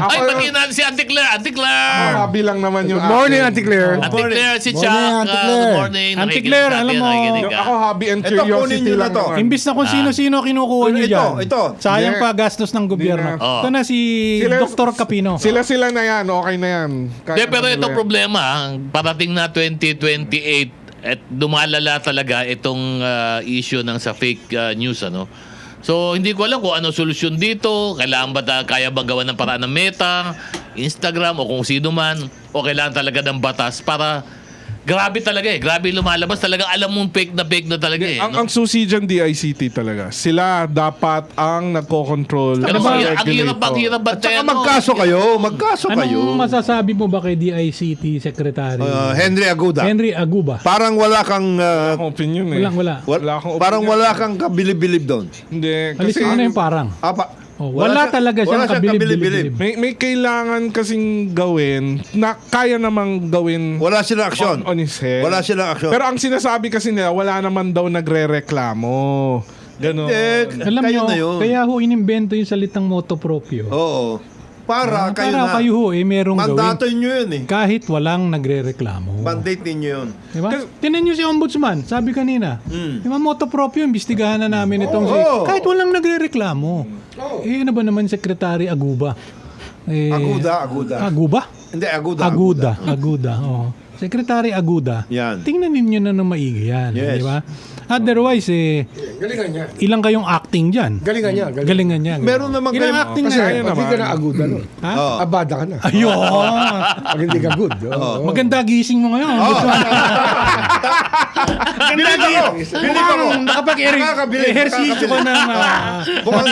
Ay, pag-inan si Auntie Claire. Auntie Claire! Sabi lang naman yung Good morning, Auntie Claire. Auntie Claire, si Morning, Chuck. Auntie Claire. Good morning. Auntie Nakikinig Claire, sa alam atin, mo, nakikinig ka. Ako hobby and Ito, kunin curiosity nyo na lang to. naman. Imbis na kung sino-sino kinukuha nyo Ito, dyan. ito. Sayang Hindi. pa gastos ng gobyerno. Hindi na. Ito na si Sila- Dr. Capino. Sila na yan. Okay na yan. De, pero ito problema, parating na 2028 at dumalala talaga itong issue ng sa fake news, ano. So, hindi ko alam kung ano solusyon dito. Kailangan ba kaya bang gawa ng paraan ng Meta, Instagram, o kung sino man, o kailangan talaga ng batas para grabe talaga eh. Grabe lumalabas talaga. Alam mong fake na talaga eh. Ang susi dyan, DICT talaga. Sila dapat ang nagko-control. Pero ng ang hirap ba At saka magkaso kayo. Magkaso kayo. Anong masasabi mo ba kay DICT Secretary? Henry Aguda. Henry Aguba. Parang wala kang... Akong opinion eh. Wala. Wala akong parang opinion. wala kang kabilib-bilib doon. Hindi. Alisin mo na yung parang. Wala talaga siyang kabilib-bilib. May kailangan kasing gawin na kaya namang gawin Wala silang aksyon. on his head. Wala silang aksyon. Pero ang sinasabi kasi nila, wala naman daw nagre-reklamo. Ganon. Alam kayo nyo, na yun. kaya ho inimbento yung salitang moto proprio. Oo. Para kayo Para na. kayo ho, merong Mandato gawin. nyo yun eh. Kahit walang nagre-reklamo. Mandate ninyo yun. Diba? Tinan nyo si Ombudsman, sabi kanina. Diba, moto proprio, imbestigahan na namin itong Oo. kahit walang nagre-reklamo. Ano ba naman Secretary Aguba? Aguda. Aguba? Hindi, Aguda. Oo. Secretary Aguda. Yan. Tingnan ninyo na maigi yan. Yes. Di ba? Otherwise, Galingan niya. ilang kayong acting dyan? Galingan niya. Galingan niya. Meron naman Ilang kayo- acting Kasi na. ayun pag hindi ka naman. na agud, ano? Ha? Oo. Abada ka na. Ayun. Pag hindi ka good. Maganda gising mo ngayon. Bilib ako. Bilib ako. Nakapag-ehersisyo ka ng... Mukhang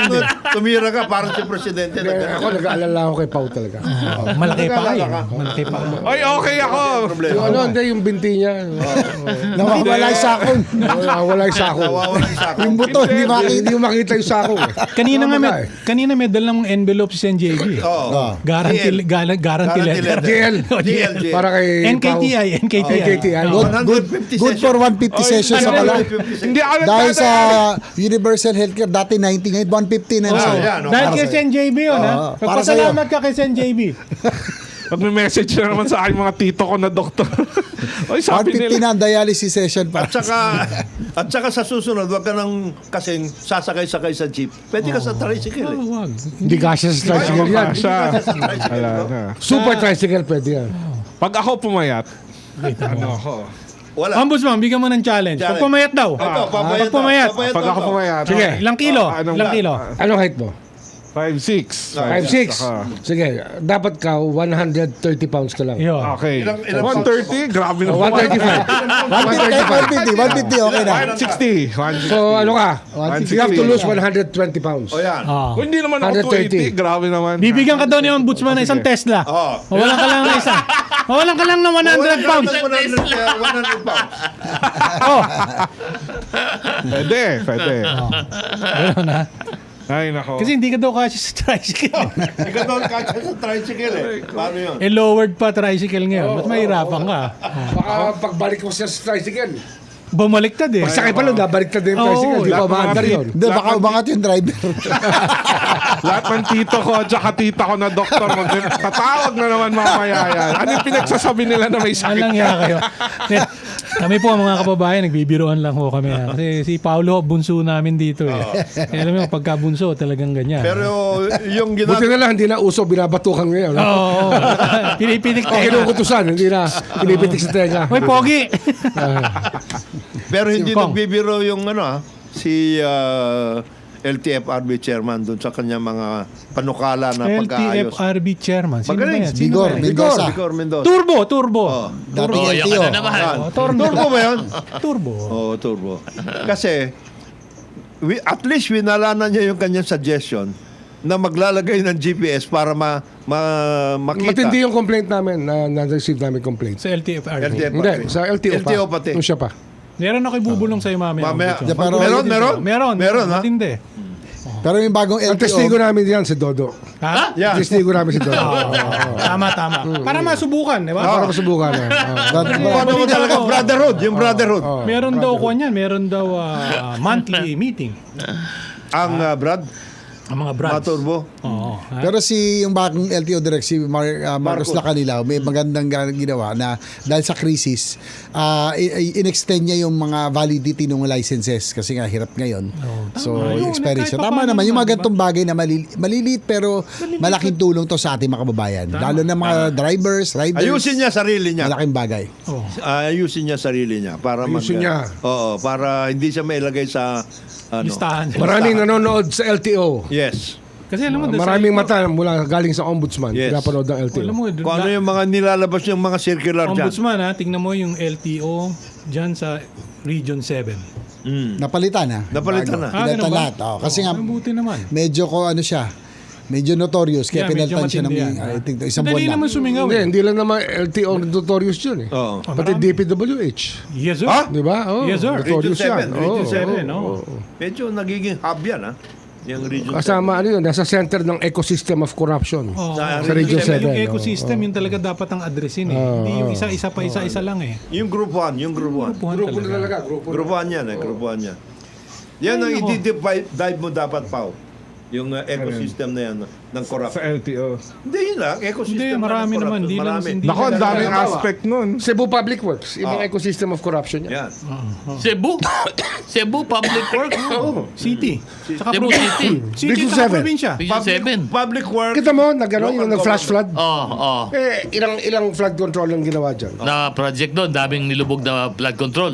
tumira ka parang si Presidente. Ako nag-aalala ako kay Pau talaga. malaki pa yun. Malaki pa. Ay, okay ako. Problema. Yung ano, hindi, yung binti niya. Nawawala yung sakon. Wala yung sako. Nawawala yung sako. Yung buto, hindi makita. Hindi mo makita yung sako. Kanina may dalang envelope si Sen JB. Oo. Guarantee letter. GL. GL. Para kay Pau. NKTI. Oh. Good for 150 sessions sa pala. Hindi ako Dahil sa nagdadala. Universal Healthcare, dati 90 ngayon, 150 na yun. Oh, sir. yan. Dahil Para kay sa'yo. Sen JB yun, ha? Oo, para Magpasalamat ka kay Sen JB. Pag may message na naman sa akin mga tito ko na doktor. Ay, sabi 150 nila. na ang dialysis session pa. At saka sa susunod, wag ka nang kasing sasakay-sakay sa jeep. Pwede ka sa tricycle eh. Wag. Hindi kasya sa tricycle yan. Siya. Sa tricycle. Wala no? na. Super tricycle pwede yan. Pag ako pumayat, ano ako? Wala. Ombudsman, bigyan mo ng challenge. Pag pumayat daw. Ito, papayat. Pag pumayat. Pag ako pumayat. Sige. Ilang kilo? Anong- Ilang kilo? Anong height mo? 5'6". 5'6". Sige, dapat ka 130 pounds ka lang. Yun. Okay. Ilang 130? Grabe na. 135. 150, okay na. 160. So ano ka? 160. You have to lose 120 pounds. O yan. Ah. Kung hindi naman ako 130. 280, grabe naman. Bibigyan ka daw ni Ombudsman ng isang Tesla. Oo. Mawalan ka lang ng isa. Mawalan ka lang ng 100 pounds. 100 pounds. Oh. Pwede. Ganun ha. Ay, nako. Kasi hindi ka daw kasi sa tricycle. Ikaw doon kasya sa tricycle eh. Paano yun? Lowered pa tricycle ngayon. Mas mahirapan ka. Baka pagbalik ko siya sa tricycle. Bumaliktad eh. Pagsakay pa lang, nabaliktad din yung Oo, tricycle. Di lahat pa ng mga umaandar yun. Hindi, baka umangat yung driver. Lahat ng tito ko at saka tita ko na doktor, tatawag na naman mamaya yan. Ano yung pinagsasabi nila na may sakit Alang ka? kayo. Kami po mga kababayan, nagbibiroan lang ho kami. Kasi si Paulo, bunso namin dito eh. Kaya alam mo, pagka bunso, talagang ganyan. Pero yung Buti ginagawa... na lang, hindi na uso, binabatukan ngayon. Oo. Pinipitik O tayo. kinukutusan, hindi na pinipitik sa tenga. Hoy, Pogi! Pero hindi Kong. nagbibiro yung ano si LTFRB chairman doon sa kanyang mga panukala na pag-aayos. LTFRB chairman. Sino ba yan? Sino Vigor ba yan? Mendoza. Vigor Mendoza. Turbo. Oh. Dating Oh, yan LTO. ka na naman. Turbo ba yun? Turbo. Oo, turbo. Kasi, at least winalanan niya yung kanyang suggestion na maglalagay ng GPS para makita. Matindi yung complaint namin na-receive namin complaint. Sa LTFRB. LTFRB. Hindi, sa LTO pa. LTO pati. Yung siya pa. Meron ako ibubulong sa'yo mamaya. Mamaya. Ombudsman. Pero- Meron, ha? matindi. Pero yung bagong Ang testigo LTO, namin yan si Dodo. Ha? Yan. Testigo namin si Dodo. Tama. Para masubukan, di ba? Para masubukan na. Ano mo talaga? Brotherhood. Yung brotherhood. Meron daw ko niyan, meron daw monthly meeting. Ang Brad, Ang mga brands. Maturbo. Oo. Ha? pero yung bagong LTO direct, si Marcos Lacanilaw, may magandang ginawa na dahil sa crisis, in-extend niya yung mga validity ng licenses kasi nga hirap ngayon. So, Tama. yung Yun, expiration. kahit Tama papaano naman, yung mga naman, gantong bagay na maliliit pero malaking tulong to sa ating mga kababayan. Lalo na mga drivers, riders. Ayusin niya sarili niya. Malaking bagay. Oh. Ayusin niya sarili niya para Ayusin niya. Oo, para hindi siya mailagay sa Listahan. Maraming nanonood sa LTO. Yes. Kasi alam mo, Maraming mata mula galing sa ombudsman. Yes. Pinapanood ng LTO. Alam mo, Kung ano yung mga nilalabas yung mga circular dyan. Ombudsman ha, tingnan mo yung LTO dyan sa Region 7. Napalitan na. Napalitan na. Ah, Pinalitan ganun ba? lahat. Kasi nga, Mabuti naman. medyo medyo notorious. Kaya Yeah, medyo pinalitan siya ng matindi yan. I think, isang Madali buwan naman lang. sumingaw Hindi, eh. hindi lang naman LTO notorious yun eh. Oo. Pati DPWH. Yes sir. Ha? Di ba? Oh, Yes, sir. notorious Region yan. 7, Region Oo. 7, no? Medyo nagiging hub yan, ha? Yung Region Kasama ano yun, nasa center ng ecosystem of corruption. Oh, Sa Region 7, Yung oh. ecosystem, yun talaga dapat ang addressin eh. Hindi yung isa-isa lang eh. 7. Yung Group 1, yung Group 1. Puhan Grupo na talaga. talaga, grupo. Group 1 yan, Group 1 yan. Yan ang Ay, nako. i-dive mo dapat, Pao. Yung ecosystem na yan ng Sa corruption. LTO. Hindi yun lang, ecosystem Hindi, na marami ng naman. corruption. Hindi lang Marami. hindi Nako, ang lang- daming aspect nun. Cebu Public Works, ibang ecosystem of corruption yan. Yan. Cebu Public Works. City. Saka Cebu City. City Region saka 7. probinsya. Region 7. Public work. Kita mo, nagano yung nag-flash flood. Oh. Ilang flood control ang ginawa dyan. Na project doon, daming nilubog na flood control.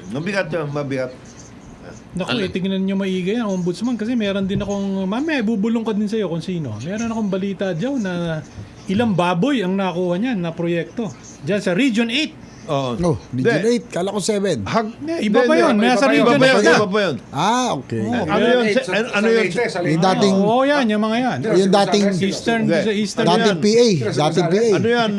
Mabigat yun, mabigat. Naku, tingnan nyo maigi ang ombudsman kasi meron din akong, mamaya bubulong ko din sa'yo kung sino. Meron akong balita dyan na ilang baboy ang nakuha niyan na proyekto. Dyan sa Region 8. Oo. Oh, Region Hindi. 8. Kala ko 7. Iba pa yun. Nasa Region 8 na. Iba pa yun. Ah, okay. Ano yun? Ano yun? Yung dating, Oo, yan. Yung mga yan. yung dating, Eastern, Hindi. sa Eastern dating yan. PA. Dating PA. Ano yan?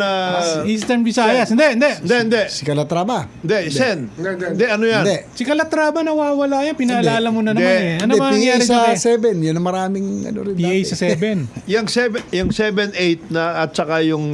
Eastern Visayas. Hindi. Hindi. Si Calatrava. Hindi, Sen. Hindi, ano yan? Hindi. Si Calatrava nawawala yan. Pinaalala mo na naman eh. Ano Hindi, ba PA nangyari sa dyan? 7. Yun ang maraming ano rin PA dati. sa 7. Yung 7-8 na at saka yung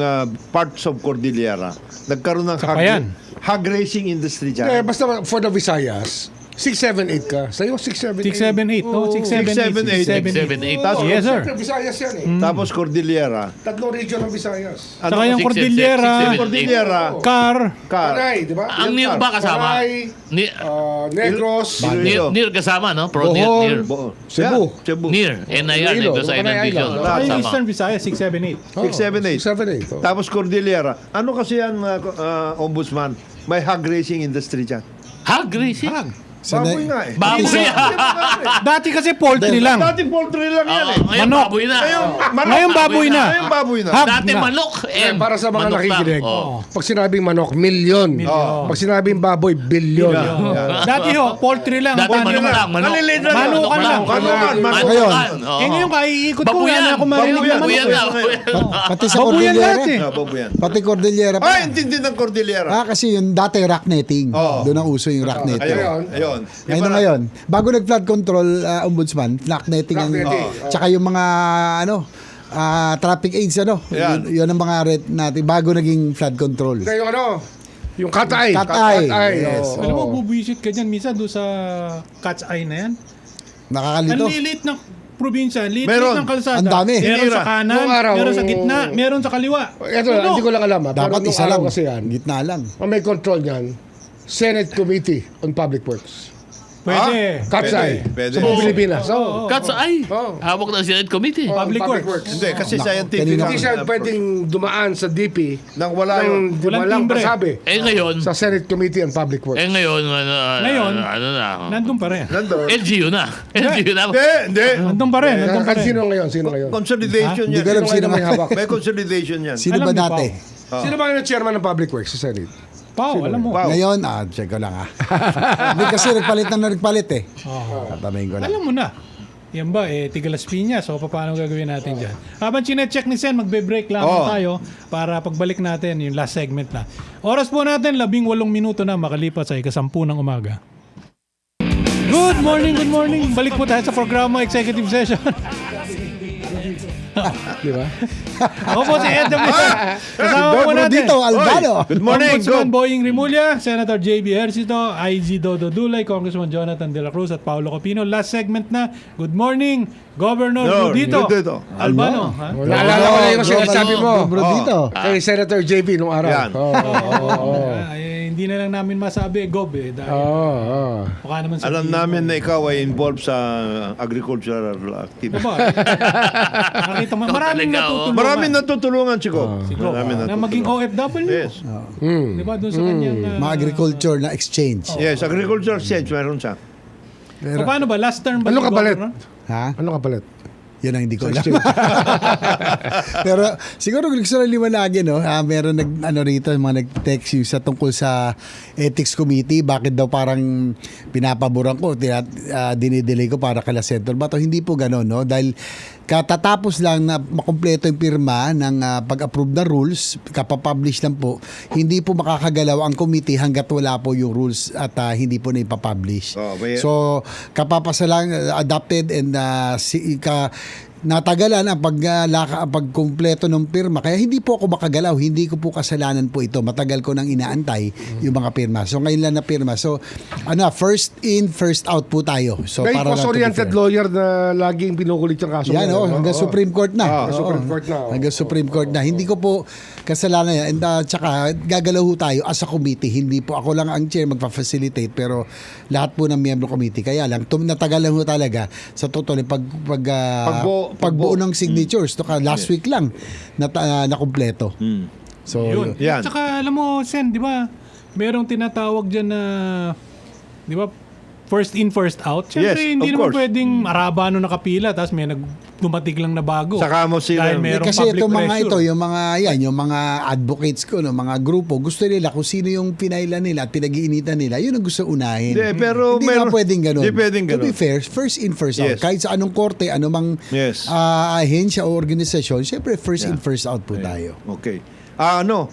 parts of Cordillera, nagkaroon ng Kapayan. hog racing industry Eh, dyan. basta for the Visayas, 678 ka. Sa'yo, 678. 678, no? 678. 678. Tapos, Yes, sir. Siyempre, Visayas yan eh. tapos Cordillera. Tatlong region ng Visayas. Saka yung 678, Cordillera, 678. Cordillera, Car, Panay, di ba? Ang Nir ba kasama? Panay, Ni- Negros, Nir kasama, no? Pro Nir. Bohol. Nir. Cebu. Yeah, Cebu. Nir. NIR, Iloilo. Negros Island Panay Region. Island. saka yung Kasama. Eastern Visayas, 678. 678. 678. oh. Tapos Cordillera. Ano kasi yan, ombudsman? May hog racing industry dyan. Hag racing. Baboy nga eh. Baboy. Dati kasi poultry lang. Dati poultry lang yan eh. Ngayon Manok. baboy na. Ngayon baboy na. Ngayon baboy na. Hog Dati na. manok. Eh, para sa mga manok nakikinig, lang. Oh. pag sinabing manok, milyon. Pag sinabing baboy, bilyon. Dati ho, poultry lang. Dati Paano manok na? lang. Manok. Maliliit lang. Manukan lang. Manukan. Ngayon. Oo. Eh ngayon, kaiikot ko. Babuyan. Wala ako marinig na Babuyan manok. na. Pati sa Babuyan Cordillera. lahat eh. Baboy yan. Pati Cordillera pa. Ay, intindi ng Cordillera. Kasi yung dati rock netting. Oo. Doon ang uso yung rock netting. Ayun. Ngayon na ngayon. Bago nag-flood control, ombudsman, rock netting ang, tsaka yung mga, traffic aids, Yan. yun ang mga red natin, bago naging flood control. Kaya yung yung cat-eye. Cat-eye. Yes. oo. Alam mo, bubuisit ka dyan minsan doon sa Cat's Eye na yan. Ang Nakakalito. lilit ng probinsya, lilit Meron. ng kalsada. Ang dami. Meron Hinira. sa kanan, Nung araw, meron sa gitna, meron sa kaliwa. Ito, Ano? hindi ko lang alam. Dapat pero nung isa araw lang. kasi yan, Gitna lang. ang may control niyan, Senate Committee on Public Works. Pwede. Katsay. Pwede. Sa buong Pilipinas. Oo. Katsa ay, Oh. hawak ng Senate Committee. Public Works. Hindi, kasi scientific. kanina- Hindi siya pwedeng dumaan sa DP Nang wala yung... Walang walang timbre. pasabi Ngayon, sa Senate Committee on Public Works. ngayon, Ngayon, ano na, Nandun pa rin. Nandun. LGU na. LGU na. Hindi. Nandun pa rin. Nandun pa rin. Sino ngayon? Sino ngayon? Consolidation Hindi yan. ko alam Sino sino ngayon may hawak? May consolidation yan. Sino Alam ba niyo, dati? Sino ba yung chairman ng Public Works sa Senate? Pao, alam mo. Wow. Ngayon, check ko lang Hindi kasi nagpalit eh. Tatamayin ko lang. Alam mo na. Yan ba, Tigalas Piñas. So, paano gagawin natin dyan? Habang chinecheck ni Sen, magbe-break lang tayo para pagbalik natin yung last segment na. Oras po natin, 18 minuto na makalipas sa 10 ng umaga. Good morning. Balik po tayo sa programa Executive Session. Di ba? Ako po si Ed Damia. Kasama po Dobro natin. dito, Albano. Good morning. Ombudsman Good. Boying Rimulya, Senator JB Ejercito, IG Dodo Dulay, Congressman Jonathan De La Cruz at Paulo Capino. Last segment na. Good morning, Governor Rudito. Rudito. Albano. Ha? Naalala ko na yung sinasabi mo. Dobro dito. Kay Senator JB nung araw. Yan. Hindi na lang namin masabi, Gob dahil baka naman Alam namin na ikaw ay involved sa agricultural activity. Diba? Nakita mo, maraming talaga, natutulungan. Maraming natutulungan, Chico. Siguro, Maraming na maging OFW. Yes. Diba? Doon sa kanyang... Mga agriculture na exchange. Yes, agricultural exchange, meron siya. Pero, Paano ba? Last term ba? Ano ni kapalit? Governor? ha? Ano kapalit? Yun ang hindi ko alam. Pero siguro gusto na liwanagin, no? Meron rito, mga nag-text yung sa tungkol sa Ethics Committee. Bakit daw parang pinapaboran ko, dinidelay ko para kala Senator Bato. Hindi po gano'n, no? Dahil katatapos lang na makumpleto yung pirma ng pag-approve na rules, kapapublish lang po, hindi po makakagalaw ang committee hanggat wala po yung rules at hindi po na ipapublish. So, kapapasa lang, adopted and natagalan ang pagkumpleto ng pirma. Kaya hindi po ako makagalaw. Hindi ko po kasalanan po ito. Matagal ko nang inaantay yung mga pirma. So ngayon lang na pirma. So first in, first out po tayo. So May para lang to be cost-oriented fair. lawyer na laging pinukulit yung kaso. Yan, hanggang Supreme Court na. Supreme Court na. Hanggang Supreme Court na. Hindi ko po kasalanan yan. And tsaka gagalaw ho tayo as a committee. Hindi po ako lang ang chair magpa-facilitate pero lahat po ng miyembro committee. Kaya lang, natagalan ho talaga sa totoo pagbuo ng signatures. Last week lang na kumpleto. So, Yun. Yan. At saka, alam mo, Sen, di ba, merong tinatawag dyan na, di ba, first in, first out. Siyempre, Yes, hindi of naman course. pwedeng arabano nakapila tapos may dumating lang na bago. Saka mo sila. Dahil merong kasi public itong mga pressure. ito, yung mga advocates ko, no, mga grupo, gusto nila kung sino yung pinailan nila at pinag-iinitan nila, yun ang gusto unahin. Hindi, pero hindi meron- nga pwedeng ganun. hindi pwedeng To be ganun. fair, first in, first out. Yes. Kahit sa anong korte, anumang Yes. ahensya o organisasyon, syempre first in, first out po tayo. Okay.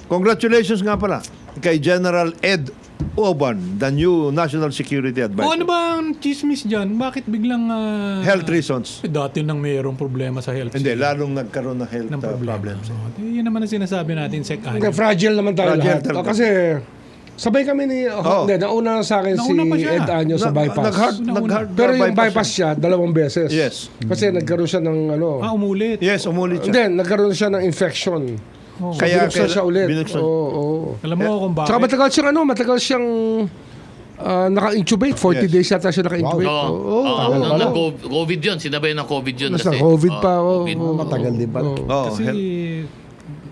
Congratulations nga pala kay General Ed Oban, the new National Security O Advisor. ano ba ang chismis dyan? Bakit biglang... Health reasons. Dati nang mayroong problema sa health. Hindi, lalong nagkaroon ng health ng problema. problems. Yun naman ang sinasabi natin, Sec. Fragile naman tayo Fragile lahat. talaga. Kasi sabay kami ni... Hindi, nauna sa akin si Nauna pa siya. Ed Año sa bypass. Nag-heart Pero yung bypass siya, 2 beses. Yes. Kasi nagkaroon siya ng Umulit. Yes, umulit siya. Hindi, nagkaroon siya ng infection. Kaya Binuksan siya ulit. binuksan. Oo. Alam mo kung bakit? Tsaka matagal siyang naka-intubate. 40 Yes. days yata siya naka-intubate. COVID yun. Sinabay ng COVID yun. Basta kasi. COVID pa. COVID. Matagal din pala. Oh, Kasi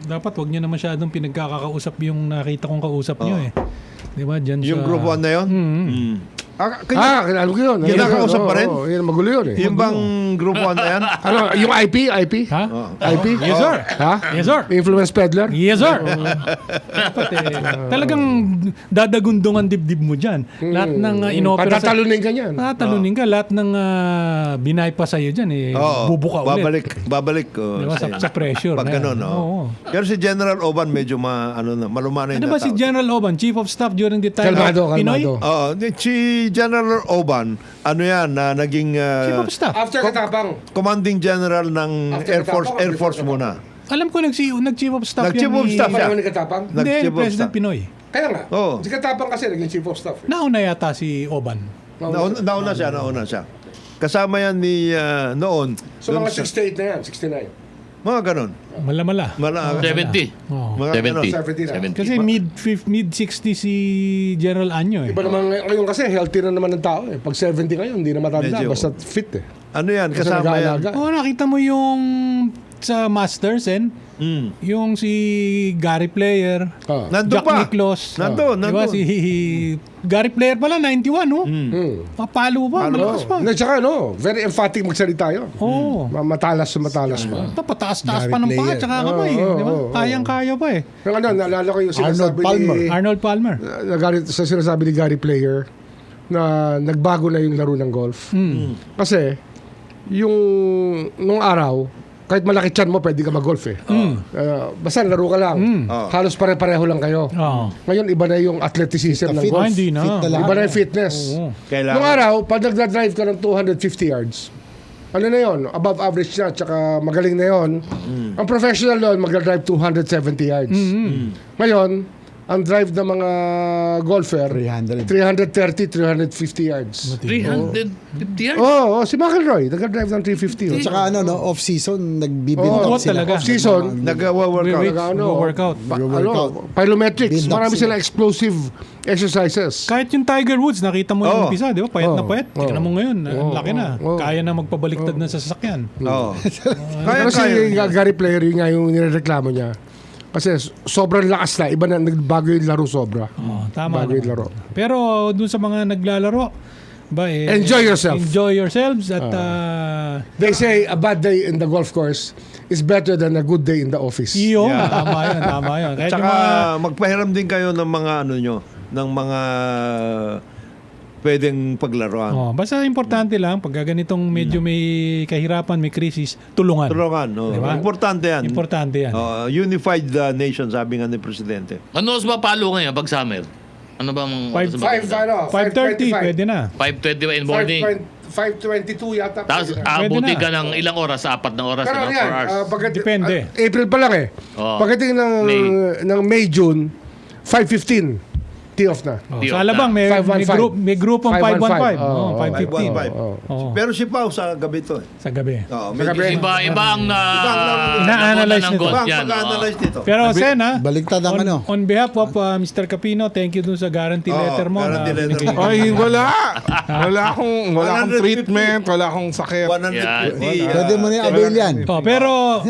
dapat wag niyo na masyadong pinagkakausap yung nakita kong kausap niyo eh. Di ba? Dyan yung sa... group 1 na yun? Kilala ko yun. Yun ang kausap pa rin? Yun, magulo yun eh. Yung bang group 1 na yan? Yung IP? Ha? IP? Yes, sir. Ha? Yes, sir. Influence peddler? Yes, sir. Dapat talagang dadagundong ang dibdib mo dyan. Lahat ng inopera sa... Patatalunin ka niyan. Tatalunin ka. Lahat ng binay pa sa'yo dyan bubuka ulit. Babalik. Di ba? Sa pressure. Pag na yan. ganun, Oo. Pero si General Oban medyo malumanay Ano na ba si tao. General Oban, Chief of Staff during the time Kalmado, of Pinoy? kalmado. Si General Oban, naging Chief of Staff. After Katapang. Commanding General ng After Air Force Katapang, muna. Alam ko nag-Chief of Staff Nag-Chief yan of ni- Staff siya. Panahon ni Katapang? Hindi, Nag-Chief of President Staff. Pinoy. Kaya nga. Oo. Si Katapang kasi naging chief of staff. Nauna yata si Oban. Nauna siya. Kasama yan ni noon. So dun mga sa- 68 na yan, 69. Mga ganon. Mala-mala. 70. Oh. Mga ganon. 70. 70 na. Kasi mid-60 si General Anyo eh. Iba naman ngayon kasi healthy na naman ng tao eh. Pag 70 ngayon, hindi na matanda. Medyo. Basta fit eh. Ano yan? Kasi Kasama yan. nag-aalaga. Oh, nakita mo yung sa Masters, yung si Gary Player, Ah. Nandun Jack pa. Nicklaus. Nandun. Diba si Gary Player pala, 91, no? Papalo pa, malakas pa. Na tsaka very emphatic magsalita yun. Oo. Matalas pa. Ito, pataas-taas pa Gary ng paa, Player. tsaka kamay. Di ba? Kayang-kaya pa eh. Pero naalala ko yung Arnold sinasabi Palmer. ni... Arnold Palmer. Sa sinasabi ni Gary Player na nagbago na yung laro ng golf. Kasi, nung araw, kahit malaki tiyan mo, pwede ka mag-golf eh. Basta laro ka lang. Halos pare-pareho lang kayo. Oo. Ngayon, iba na yung athleticism ng Fit. golf. Hindi na. Fit na lahat. Iba na yung fitness. Oo. Kailangan. Nung araw, pag nagdadrive ka ng 250 yards, ano na yun? Above average na, tsaka magaling na yun. Ang professional doon, magdadrive 270 yards. Ngayon, ang drive ng mga golfer, 300. 330, 350 yards. 350 yards? Oo, si McIlroy, nag-drive ng 350. At saka off-season, nagbibuild Oo, up sila. talaga. Off-season, Nag-workout. Workout. plyometrics, Build up marami sila. silang explosive exercises. Kahit yung Tiger Woods, nakita mo yung umpisa, di ba? Payat na Oo. payat. Tignan mo ngayon, ang laki na. Oo. Kaya na magpabaliktad ng sasakyan. Oo. Pero si Gary Player, yun nga yung nireklamo niya. Kasi sobrang lakas na, iba na, nagbago yung laro sobra. Oh, tama Bago yung naman. laro. Pero dun sa mga naglalaro, Enjoy yourself. Enjoy yourselves at They say a bad day in the golf course is better than a good day in the office. iyo, tama yun. Kahit Tsaka yung mga, magpahiram din kayo ng mga ng mga pwedeng paglaruan. basta importante lang, pag ganitong medyo may kahirapan, may krisis, tulungan. Tulungan. No? Diba? Importante yan. Importante yan. Unified nation, sabi nga ni Presidente. Ano mas mapalo ngayon pag summer? Ano ba ang... 5:30, pwede na. 5:20 ba in morning? 5:22 yata. Tapos pwede na. aabuti na. ka ng ilang oras? 4 na oras? Pero 4 yan, hours? Depende. April pa lang eh. Oo. Pagdating ng May, June, 5:15. Tee off na. Sa Alabang, may 515. grupong 515. 515. 515. 5-1-5. Oo. Pero si Pao sa gabi to eh. Sa gabi. Iba ang Ina-analyze ng nito. golf yan. Pag-analyze dito. Pero Sen, Baliktad ang on behalf of Mr. Capino, thank you dun sa guarantee letter mo. guarantee na letter binigay mo. mo. Ay, wala akong 150. treatment, wala akong sakit. 150. Pwede mo na i-avail yan. Pero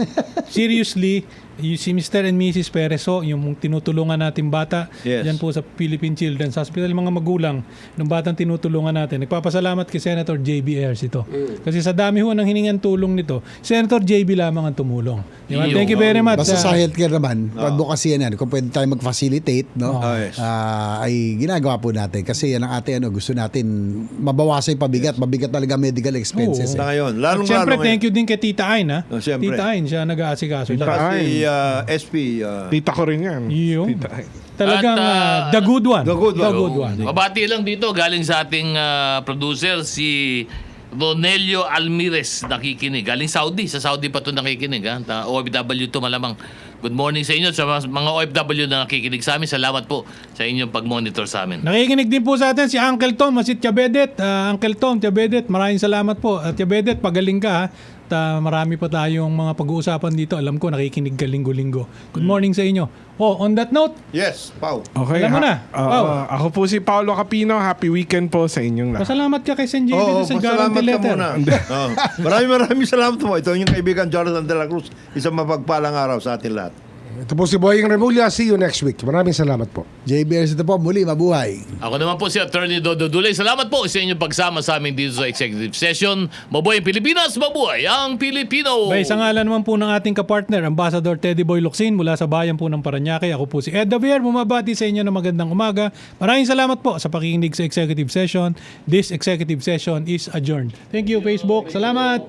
seriously, si Mr. and Mrs. Pereso, yung tinutulungan natin bata, Yes. yan po sa Philippine Children's Hospital, yung mga magulang, ng batang tinutulungan natin. Nagpapasalamat kay Senator J.B. Ayers ito. Kasi sa dami ho ng hiningan tulong nito, Senator J.B. lamang ang tumulong. Diba? Iyo. Thank you very much. Basta sa healthcare naman, advocacy yan. Kung pwede tayo mag-facilitate, Yes. ay ginagawa po natin. Kasi yan ang gusto natin mabawasan yung pabigat. Mabigat talaga medical expenses. Oo. Sa ngayon. At Lalong-lalo syempre, ngayon. thank you din kay Tita Ayn. Oh, syempre. Tita Ayn, siya nag-aasikaso. Saka si SP. Tita ko rin yan. Iyo. Tita. Talagang At, the good one. the good one. The good one. Mabati lang dito, galing sa ating producer, si Ronelio Almirez, nakikinig. Galing Saudi. Sa Saudi pa ito nakikinig. OFW to malamang. Good morning sa inyo. Sa mga OFW na nakikinig sa amin, salamat po sa inyong pag-monitor sa amin. Nakikinig din po sa atin si Uncle Tom, si Tiabedet. Uncle Tom, Tiabedet, maraming salamat po. Tiabedet, pagaling ka ha. Marami pa tayong mga pag-uusapan dito. Alam ko, nakikinig ka linggo-linggo. Good morning sa inyo. On that note, Yes, Pao. Okay. Alam mo na. Pao. Ako po si Paolo Capino. Happy weekend po sa inyong lahat. pasalamat ka kay Sen JB Oo, sa pasalamat guarantee ka letter. muna. Maraming salamat mo. Ito yung kaibigan Jonathan De La Cruz. Isang mapagpalang araw sa atin lahat. Ito po si Boying Remulla. See you next week. Maraming salamat po. JBS ito po, muli, mabuhay. Ako naman po si Attorney Dodo Dulay. Salamat po sa inyong pagsama sa amin dito sa Executive Session. Mabuhay ang Pilipinas, mabuhay ang Pilipino! Bay, sa ngalan naman po ng ating kapartner, Ambassador Teddy Boy Locsin mula sa bayan po ng Parañaque. Ako po si Ed Davier, bumabati sa inyo ng magandang umaga. Maraming salamat po sa pakikinig sa Executive Session. This Executive Session is adjourned. Thank you, Facebook. Salamat!